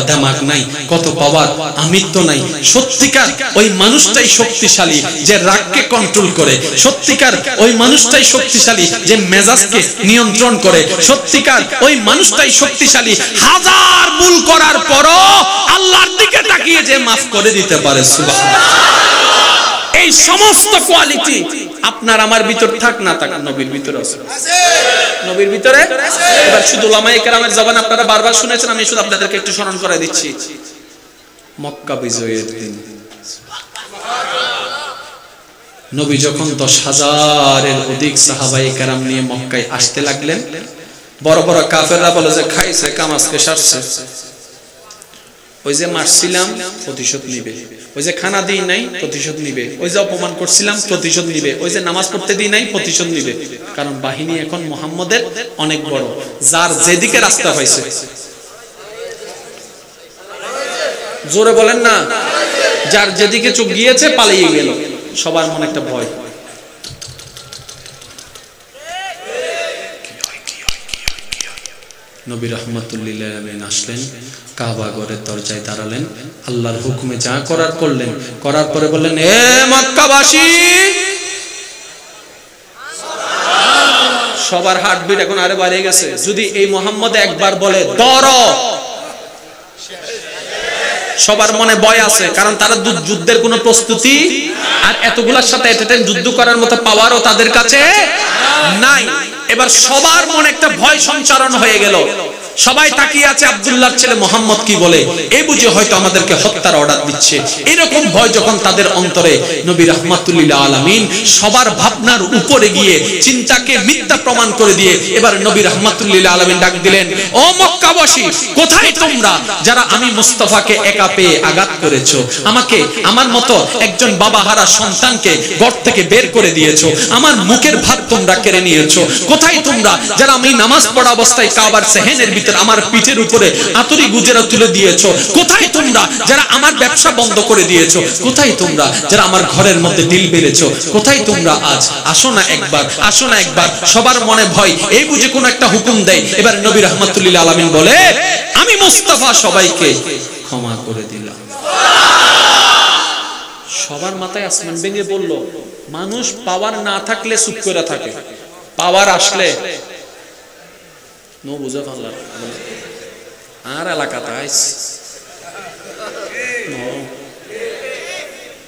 দামাগ নাই, কত পাওয়ার আমিত্ব নাই। সত্যিকার ওই মানুষটাই শক্তিশালী যে রাগকে কন্ট্রোল করে, সত্যিকার ওই মানুষটাই শক্তিশালী যে মেজাজকে নিয়ন্ত্রণ করে, সত্যিকার ওই মানুষটাই শক্তিশালী হাজার ভুল করার পরও আল্লাহর দিকে তাকিয়ে যে মাফ করে দিতে পারে। সুবহানাল্লাহ। এই সমস্ত কোয়ালিটি আপনার আমার ভিতর থাক না থাক, নবীর ভিতরে আছে। নবীর ভিতরে এবার শুধু উলামায়ে কেরামের জবান আপনারা বারবার শুনেছেন, আমি শুধু আপনাদেরকে একটু স্মরণ করে দিচ্ছি। মক্কা বিজয়ের দিন নবী যখন 10,000-এর অধিক সাহাবায়ে কেরাম নিয়ে মক্কায় আসতে লাগলেন, বড় বড় কাফেররা বলে যে খাইছে কামাজকে সারছে, ওই যে মারছিলাম প্রতিশোধ নিবে, ওই যে খানা দিই নাই প্রতিশোধ নিবে, ওই যে অপমান করছিলাম প্রতিশোধ নিবে, ওই যে নামাজ পড়তে দিই নাই প্রতিশোধ নিবে। কারণ বাহিনী এখন মুহাম্মদের অনেক বড়, যার যেদিকে রাস্তা পাইছে। জোরে বলেন না। যার যেদিকে চোখ গিয়েছে পালিয়ে গেল। সবার মনে একটা ভয়। নবী রাহমাতুল লিল আলামিন আসলেন, কাবা ঘরের দরজায় দাঁড়ালেন, আল্লাহর হুকুমে যা করার করলেন, করার পরে বললেন এ মক্কাবাসী। সবার হার্টবিট এখন আরে বাড়িয়ে গেছে। যদি এই মুহাম্মদ একবার বলে ধরো, সবার মনে ভয় আছে, কারণ তারা যুদ্ধের কোনো প্রস্তুতি আর এতগুলার সাথে এটাতে যুদ্ধ করার মতো পাওয়ারও তাদের কাছে নাই। এবার সবার মনে একটা ভয় সঞ্চারণ হয়ে গেল। সবাই তাকিয়ে আছে আব্দুল্লাহর ছেলে মুহাম্মদ কি বলে, এই বুঝে হয়তো আমাদেরকে হত্যার অর্ডার দিচ্ছে। এরকম ভয় যখন তাদের অন্তরে, নবী রাহমাতুল লিল আলামিন সবার ভাবনার উপরে গিয়ে চিন্তাকে মিথ্যা প্রমাণ করে দিয়ে এবার নবী রাহমাতুল লিল আলামিন ডাক দিলেন, ও মক্কাবাসী, কোথায় তোমরা যারা আমি মুস্তাফাকে একা পেয়ে আঘাত করেছো, আমাকে আমার মতো একজন বাবাহারা সন্তানকে ঘর থেকে বের করে দিয়েছো, আমার মুখের ভাত তোমরা কেড়ে নিয়েছো, কোথায় তোমরা যারা আমি নামাজ পড়া অবস্থায় কাবার সেহেনের আমার পিঠের উপরে আতরি গুজেরা তুলে দিয়েছো, কোথায় তোমরা যারা আমার ব্যবসা বন্ধ করে দিয়েছো, কোথায় তোমরা যারা আমার ঘরের মধ্যে ডিল বেড়েছো, কোথায় তোমরা আজ? আসো না একবার, আসো না একবার। সবার মনে ভয়, এই বুঝে কোন একটা হুকুম দেয়। এবার নবী রাহমাতুল লিল আলামিন বলে, আমি মুস্তাফা সবাইকে ক্ষমা করে দিলাম। সবার মাথায় আসমান ভেঙে বলল, মানুষ পাওয়ার না থাকলে চুপ করে থাকে, পাওয়ার আসলে নো বুঝা পারলাম আর এলাকাতে আইস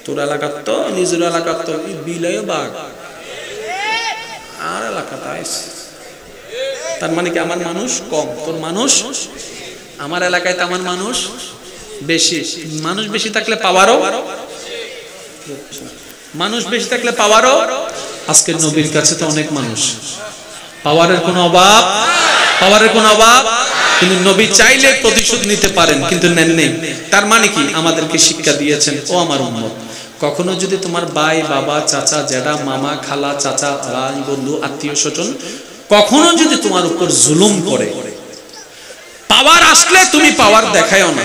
তোর এলাকার তো নিজের এলাকার তো বিলয় বাঘ আর এলাকাতে আইস, তার মানে কি আমার মানুষ কম, তোর মানুষ আমার এলাকায় তো আমার মানুষ বেশি। মানুষ বেশি থাকলে পাওয়ারও, মানুষ বেশি থাকলে পাওয়ারও। আজকের নবীর কাছে তো অনেক মানুষ, পাওয়ারের কোনো অভাব, পাওয়ারের কোনো অভাব, কিন্তু নবী চাইলে প্রতিশোধ নিতে পারেন কিন্তু নেন নেই। তার মানে কি আমাদেরকে শিক্ষা দিয়েছেন, ও আমার উম্মত, কখনো যদি তোমার ভাই, বাবা, চাচা, জেঠা, মামা, খালা, চাচা, ভাই, বন্ধু, আত্মীয় স্বজন কখনো যদি তোমার উপর জুলুম করে, পাওয়ার আসলে তুমি পাওয়ার দেখায়ও না,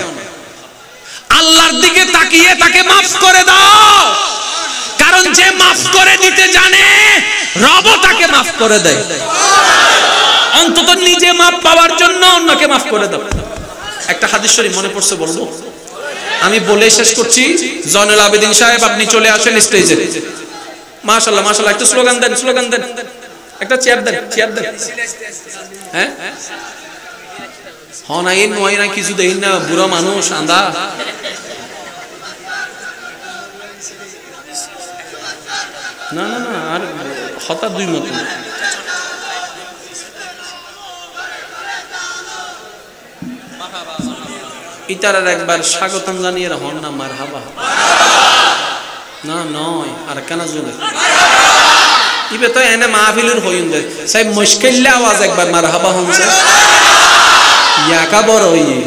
আল্লাহর দিকে তাকিয়ে তাকে মাফ করে দাও। কারণ যে মাফ করে দিতে জানে রবও তাকে মাফ করে দেয়। অন্তত নিজে মাফ পাওয়ার জন্য অন্যকে মাফ করে দাও। একটা হাদিস শরীফ মনে পড়ছে, বলবো? আমি বলে শেষ করছি। জয়নুল আবেদিন সাহেব আপনি চলে আসেন স্টেজে। মাশাআল্লাহ মাশাআল্লাহ, একটা স্লোগান দেন, স্লোগান দেন, একটা চেয়ার দেন, চেয়ার দেন। হ্যাঁ হন আইন নয় না কিছু দেই না, বুড়া মানুষ আন্দা। না না না, আর হঠাৎ দুই মত ইতারার একবার স্বাগতম জানিয়ে হন না মারহাবা। না নয় আর কেন জোরে ইবে তো এনে মাহফিলের হইন দে সাহেব মুশকিল আওয়াজ একবার মারহাবা হনছে ইয়াকা বড় হইয়ে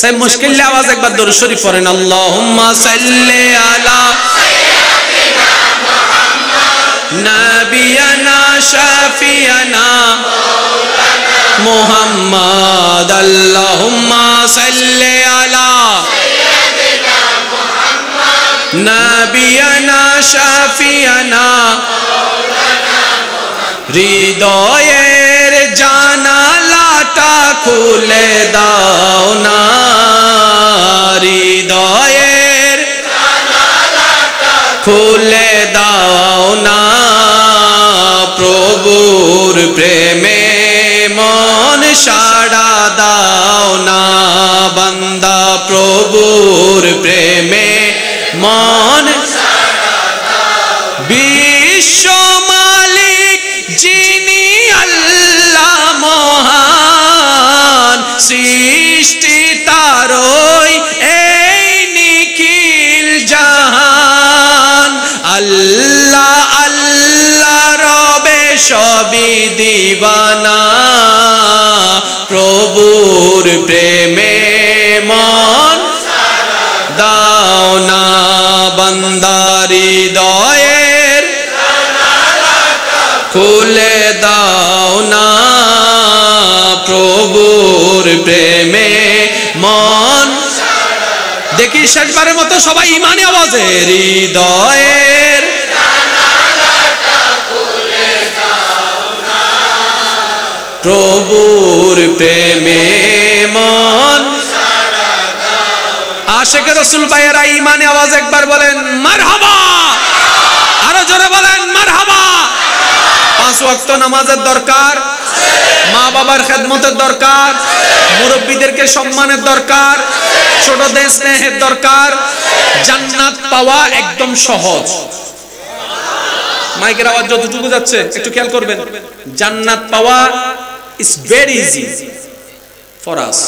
সাহেব মুশকিল আওয়াজ একবার দরুদ শরীফ পড়েন। আল্লাহুম্মা সাল্লি আলা সাইয়্যিদিনা মুহাম্মদ নাবিয়ানা শাফিয়ানা মুহাম্মদ। আল্লাহুম্মা সাল্লি আলা সাইয়্যিদিনা মুহাম্মদ নাবিয়ানা শাফিয়ানা হৃদয়ের জানালাটা খুলে দাও না, হৃদয়ের জানালাটা খুলে দাও না, প্রভুর প্রেমে মন সাড়া দাও না, বান্দা প্রভুর প্রেমে মন সাড়া দাও। বিশ্ব মালিক যিনি আল্লাহ মহান, সৃষ্টি তারই এই নিখিল জাহান, আল্লাহ আল্লাহ রবে সবই দিবানা, প্রভুর প্রেমে মন দাও না, বান্দার হৃদয়ের খুলে দাও না, প্রভুর প্রেমে মন। দেখি শেষবারের মতো সবাই ইমানি আওয়াজে, হৃদয়ের প্রভুর প্রেমে মন। আশিকে রাসূল ভাইয়েরা ইমানি আওয়াজ একবার বলেন মারহাবা, আরো জোরে বলেন মারহাবা। 5 ওয়াক্ত নামাজের দরকার, মা বাবার খেদমতের দরকার, মুরব্বীদেরকে সম্মানের দরকার, ছোটদের স্নেহের দরকার। জান্নাত পাওয়া একদম সহজ। মাইকের আওয়াজ যতটুকু যাচ্ছে একটু খেয়াল করবেন। জান্নাত পাওয়া is very easy for us,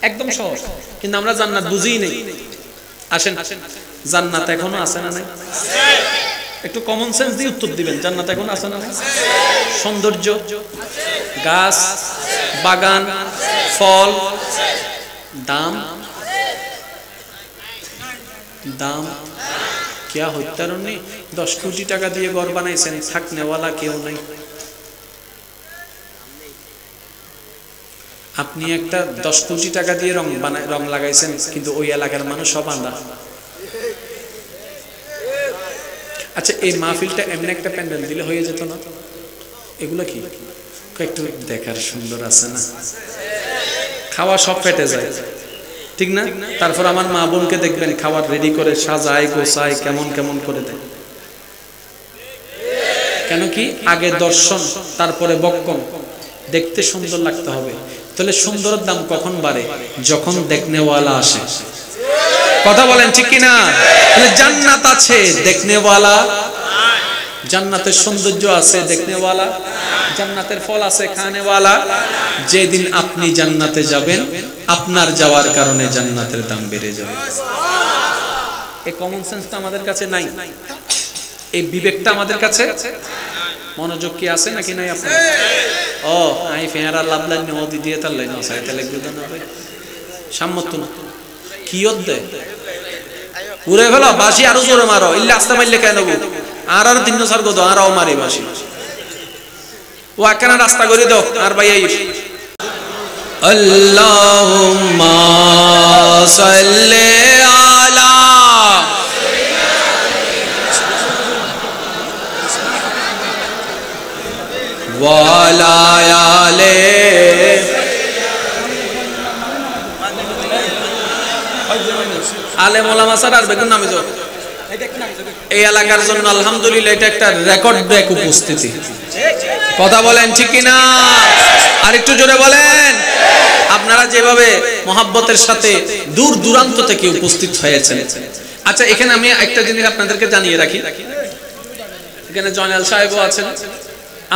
একদম সহজ, কিন্তু আমরা জান্নাত বুঝিই নেই। আসেন, জান্নাত এখনো আছে না নাই? একটু কমন সেন্স দিয়ে উত্তর দিবেন। জান্নাত এখন আছে না নাই? সৌন্দর্য, গাছ, বাগান, ফল, দাম, দাম क्या হত্যারণ্যে 10 কোটি টাকা দিয়ে ঘর বানাইছেন, থাকনেওয়ালা কেউ নাই। আপনি একটা 10 কোটি টাকা দিয়ে রং লাগাইছেন, কিন্তু ওই এলাকার মানুষ সব আলাদা। আচ্ছা, এই মাহফিলটা এমনি একটা প্যান্ডেল দিলে হয়ে যেত না? এগুলো কি একটু দেখার সুন্দর আছে না? খাওয়া সব পেটে যায়, ঠিক না? তারপর আমার মা বোনকে দেখবেন খাবার রেডি করে সাজায় গোছায় কেমন কেমন করে দেয়। কেন কি? আগে দর্শন তারপরে বক্ষণ, দেখতে সুন্দর লাগতে হবে। তাহলে সুন্দরের দাম কখন বাড়ে? যখন দেখনেওয়ালা আসে। কথা বলেন ঠিক কি না? তাহলে জান্নাত আছে দেখনেওয়ালা, জান্নাতের সৌন্দর্য আছে দেখনেওয়ালা, জান্নাতের ফল আছে খানেওয়ালা। যেদিন আপনি জান্নাতে যাবেন আপনার যাওয়ার কারণে জান্নাতের দাম বেড়ে যাবে। এই কমন সেন্সটা আমাদের কাছে নাই, এই বিবেকটা আমাদের কাছে। মনোযোগ কি আছে নাকি নাই আপনার? ও আই ফেহারা লাভলাইন নদী দিয়ে তার লাইন আছে তাহলে গুদান হবে সামর্থ্য না কি হদ্দে পুরে ফেলো বাসি আরো জোরে মারো, ইল্লা আস্তে মারলে কেন গো আর আর তিন সার গো আরও মারি বাসি ও একখানা রাস্তা করে দাও আর ভাই আইস। আল্লাহুম্মা সাল্লি আলা ওয়ালা আলে আলেম ওলামা স্যার আর বেগুন নামে যাও। এই এলাকার জন্য আলহামদুলিল্লাহ এটা একটা রেকর্ড ব্রেক উপস্থিতি। কথা বলেন ঠিক কিনা? আর একটু জোরে বলেন। আপনারা যেভাবে মহাব্বতের সাথে দূর দূরান্ত থেকে উপস্থিত হয়েছেন। আচ্ছা এখানে আমি একটা জিনিস আপনাদেরকে জানিয়ে রাখি, এখানে জয়নাল সাহেবও আছেন।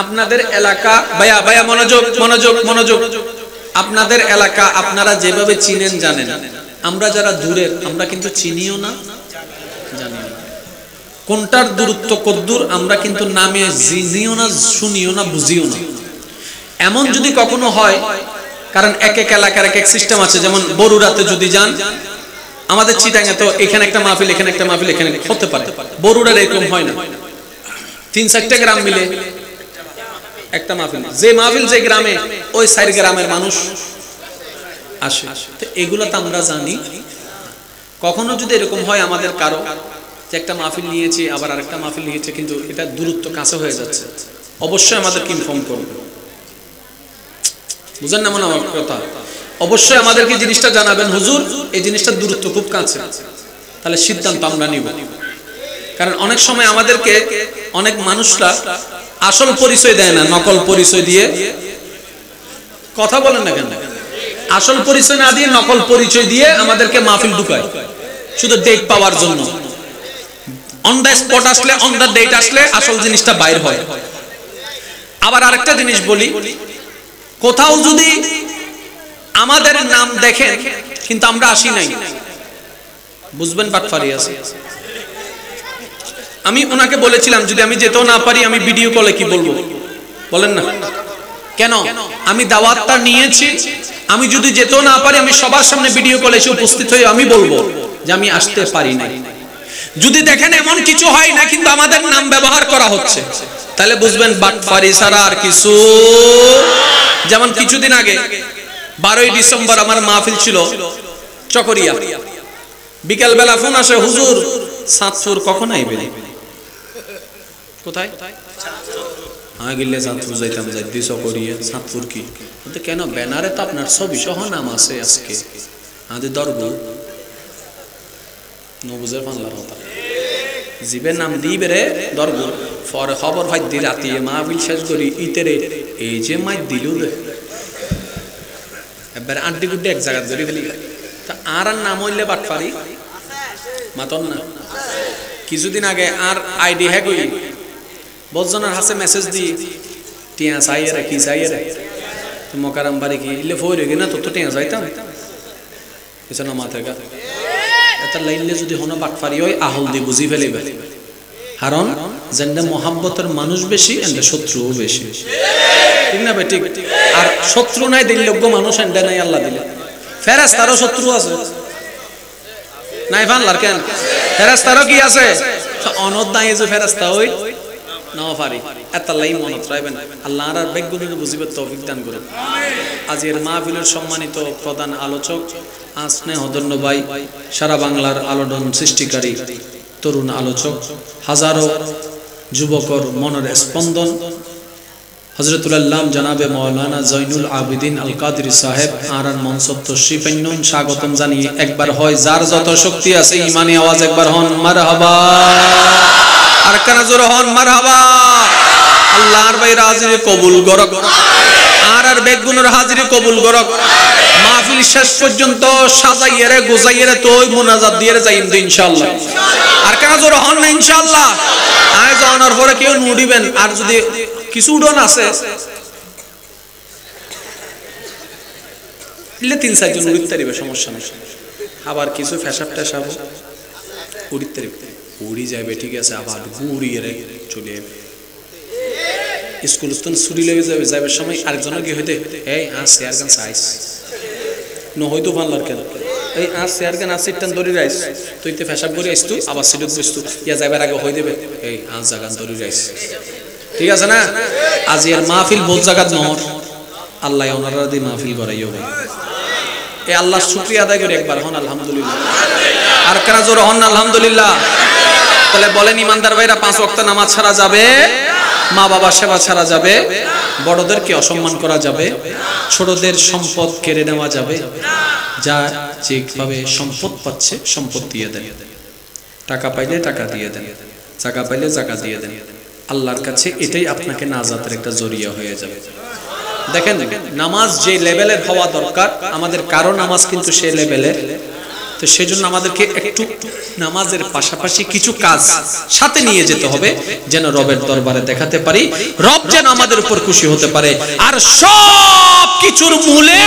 আপনাদের এলাকা ভাইয়া ভাইয়া মনোযোগ মনোযোগ মনোযোগ, আপনাদের এলাকা আপনারা যেভাবে চিনেন জানেন, আমরা যারা দূরের আমরা কিন্তু চিনিও না জানিও না। কোনটার দূরত্ব কদ্দূর আমরা কিন্তু নামে জিনিও না শুনিও না বুঝিও না। এমন যদি কখনো হয়, কারণ এক এক এলাকার এক এক সিস্টেম আছে, যেমন বরুড়াতে যদি যান, আমাদের চিটাঙে তো এখানে একটা মাহফিল এখানে একটা মাহফিল এখানে হতে পারে, বরুড়ার এরকম হয় না। ৩-৪টা গ্রাম মিলে একটা মাহফিল, যে মাহফিল যে গ্রামে ওই ৪ গ্রামের মানুষ আসে। তো এগুলো তো আমরা জানি। কখনো যদি এরকম হয় আমাদের কারো যে একটা মাহফিল নিয়েছি আবার আরেকটা মাহফিল নিয়েছে কিন্তু এটা দূরত্ব কাছে হয়ে যাচ্ছে, অবশ্যই আমাদেরকে ইনফর্ম করবে। বুঝেন না মনে আমার কথা? অবশ্যই আমাদেরকে জিনিসটা জানাবেন, হুজুর এই জিনিসটার দূরত্ব খুব কাছে, তাহলে সিদ্ধান্ত আমরা নিব। কারণ অনেক সময় আমাদেরকে অনেক মানুষরা আসল পরিচয় দেয় না, নকল পরিচয় দিয়ে কথা বলেন না কেন? আসল পরিচয় না দিয়ে নকল পরিচয় দিয়ে আমাদেরকে মাহফিল ঢুকায় শুধু ডেট পাওয়ার জন্য। অন দ্য স্পট আসলে, অন দ্য ডেট আসলে আসল জিনিসটা বাইর হয়। আবার আরেকটা জিনিস বলি, কোথাও যদি আমাদের নাম দেখেন কিন্তু আমরা আসি নাই, বুঝবেন বাটফারি আছে। আমি ওনাকে বলেছিলাম যদি আমি যেতেও না পারি আমি ভিডিও কলে কি বলবো বলেন না কেন? আমি দাওয়াতটা নিয়েছি, আমি যদি যেতেও না পারি আমি সবার সামনে ভিডিও কলে এসে উপস্থিত হয়ে আমি বলবো যে আমি আসতে পারি না। যদি দেখেন এমন কিছু হয় না কিন্তু আমাদের নাম ব্যবহার করা হচ্ছে, তাহলে বুঝবেন বাটফারি ছাড়া আর কিছু। যেমন কিছুদিন আগে 12ই ডিসেম্বর আমার মাহফিল ছিল চকরিয়া, বিকেল বেলা ফোন আসে, হুজুর সাতপুর কখন আইবে? কোথায়? গেলে সাতপুর যাইতাম, যাইতে চকরিয়া সাতপুর কি কেন? ব্যানারে তো আপনার ছবি সহ নাম আছে আজকে আমাদের দরগু নবুজের বাংলার কথা জীবের নাম দিবে রে দরগু। পরে খবর ভাই দি রাতে মাহফিল শেষ করি ইতেরে এই যে মাই দিল এবার আড্ডি গুড্ডি এক জায়গা ধরে ফেলি। তা আর নাম হইলে বাটফারি মাতন না। কিছুদিন আগে আর আইডি হ্যাক হই বজনের হাসে মেসেজ দি টিয়া চাইয়ে রে কি চাইয়ে রে মকারাম বাড়ি কি ইলে ফোর হয়ে না, তো টিয়া চাইতাম পিছনে মাথায় গা এটা লাইনলে যদি হনো বাটফারি হয় আহল দি বুঝি ফেলিবে। কারণ যেন মোহাব্বতের মানুষ বেশি এন্ড শত্রুও বেশি, ঠিক না ভাই? ঠিক। আর শত্রু নাই দিল্লজ্ঞ মানুষ এন্ড নাই আল্লাহ দিলে। ফেরেশতারও শত্রু আছে নাই ফানলার কেন? ফেরেশতারও কি আছে? অনদ নাই যে ফেরেশতা হই নাও পারি এতলাই মনত রাখবেন। আল্লাহ আর বেগুনের বুঝিবে তৌফিক দান করুন। আজকের মাহফিলের সম্মানিত প্রধান আলোচক স্নেহধন্য ভাই, সারা বাংলার আলোড়ন সৃষ্টিকারী তরুণ আলোচক, হাজারো যুবকর মনের স্পন্দন, হযরতুল আল্লাম জনাবে মাওলানা জয়নুল আবেদিন আল কাদরি সাহেব আরান মনসব তশরিফ আইনুন স্বাগতম জানিয়ে একবার হয় যার যত শক্তি আছে ঈমানি আওয়াজ একবার হন মারহাবা আর কানা জোর হন মারহাবা আল্লাহর বাইরে হাজিরি কবুল করক আর বেগুনের হাজিরি কবুল করক মাহফিল শেষ পর্যন্ত সাজাইয়ে রে গোজাইয়ে রে তোই মুনাজাত দিয়ে যাইম তো ইনশাআল্লাহ আর কানা জোর হন না ইনশাআল্লাহ আজ অনার পরে কেউ নুডিবেন আর যদি কিছু উড়ন আছে ইলে 3-4 জন উড়িতে পারিবে সমস্যা নেই আবার কিছু ফেসাব টেসাব উড়িতে পারিবে উড়ি যাবে ঠিক আছে আবার ঘুরিয়ে রে চলে যাবে স্কুল তো ছুটি লেগে যাবে যাবে সময় আরেকজনের কি হইতে এই আজ শেয়ার গান সাইজ ন হয়তো ভালো কেন এই আজ শেয়ার গান আসি টান দড়ি রাইস তুই তে ফেসাব করে আইস তুই আবার সিডক বসতু ইয়া যাবার আগে হই দেবে এই আজ জাগান দড়ি রাইস ঠিক আছে না আজ এর মাহফিল বহুত জায়গা নহর আল্লাহ ওনারা দি মাহফিল করাইও ভাই এই আল্লাহর শুকরিয়া আদায় করে একবার হন আলহামদুলিল্লাহ আর কারা জোর হন আলহামদুলিল্লাহ তাহলে বলেন ইমানদার ভাইরা 5 ওয়াক্ত নামাজ ছাড়া যাবে মা বাবা সেবা ছাড়া যাবে বড়দেরকে অসম্মান করা যাবে ছোটদের সম্পদ কেড়ে নেওয়া যাবে যা যেভাবে সম্পদ পাচ্ছে সম্পদ দিয়ে দেন টাকা পাইলে টাকা দিয়ে দেন জায়গা পাইলে জায়গা দিয়ে দেন আল্লাহর কাছে এটাই আপনাকে নাজাতের একটা জরিয়া হয়ে যাবে দেখেন নামাজ যে লেভেলের হওয়া দরকার আমাদের কারো নামাজ কিন্তু সেই লেভেলের তো সেজন্য আমাদেরকে একটু নামাজের পাশাপাশি কিছু কাজ সাথে নিয়ে যেতে হবে যেন রবের দরবারে দেখাতে পারি রব যেন আমাদের উপর খুশি হতে পারে আর সব কিছুর মূলে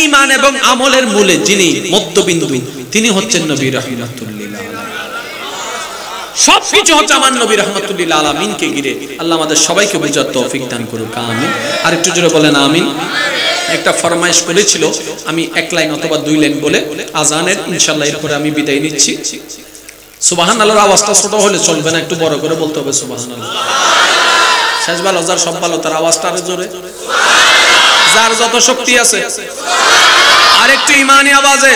ঈমান এবং আমলের মূলে যিনি মধ্যবিন্দু তিনি হচ্ছেন নবী রাহমাতুল্লিল আলামিন সবকিছু হচ্ছে আমার নবী রাহমাতুল্লিল আলামিনকে ঘিরে আল্লাহ আমাদের সবাইকে বুঝার তৌফিক দান করুক আমিন আর একটু জোরে বলেন আমিন একটা ফরমাইশ করেছিল আমি 1 লাইন অথবা 2 লাইন বলে আজানের ইনশাআল্লাহ এরপরে আমি বিদায় নিচ্ছি সুবহানাল্লাহর আওয়াজটা ছোট হলে চলবে না একটু বড় করে বলতে হবে সুবহানাল্লাহ শেষ ভালো যার সব ভালো তার আওয়াজটা আরো জোরে যার যত শক্তি আছে আর একটু ঈমানি আওয়াজে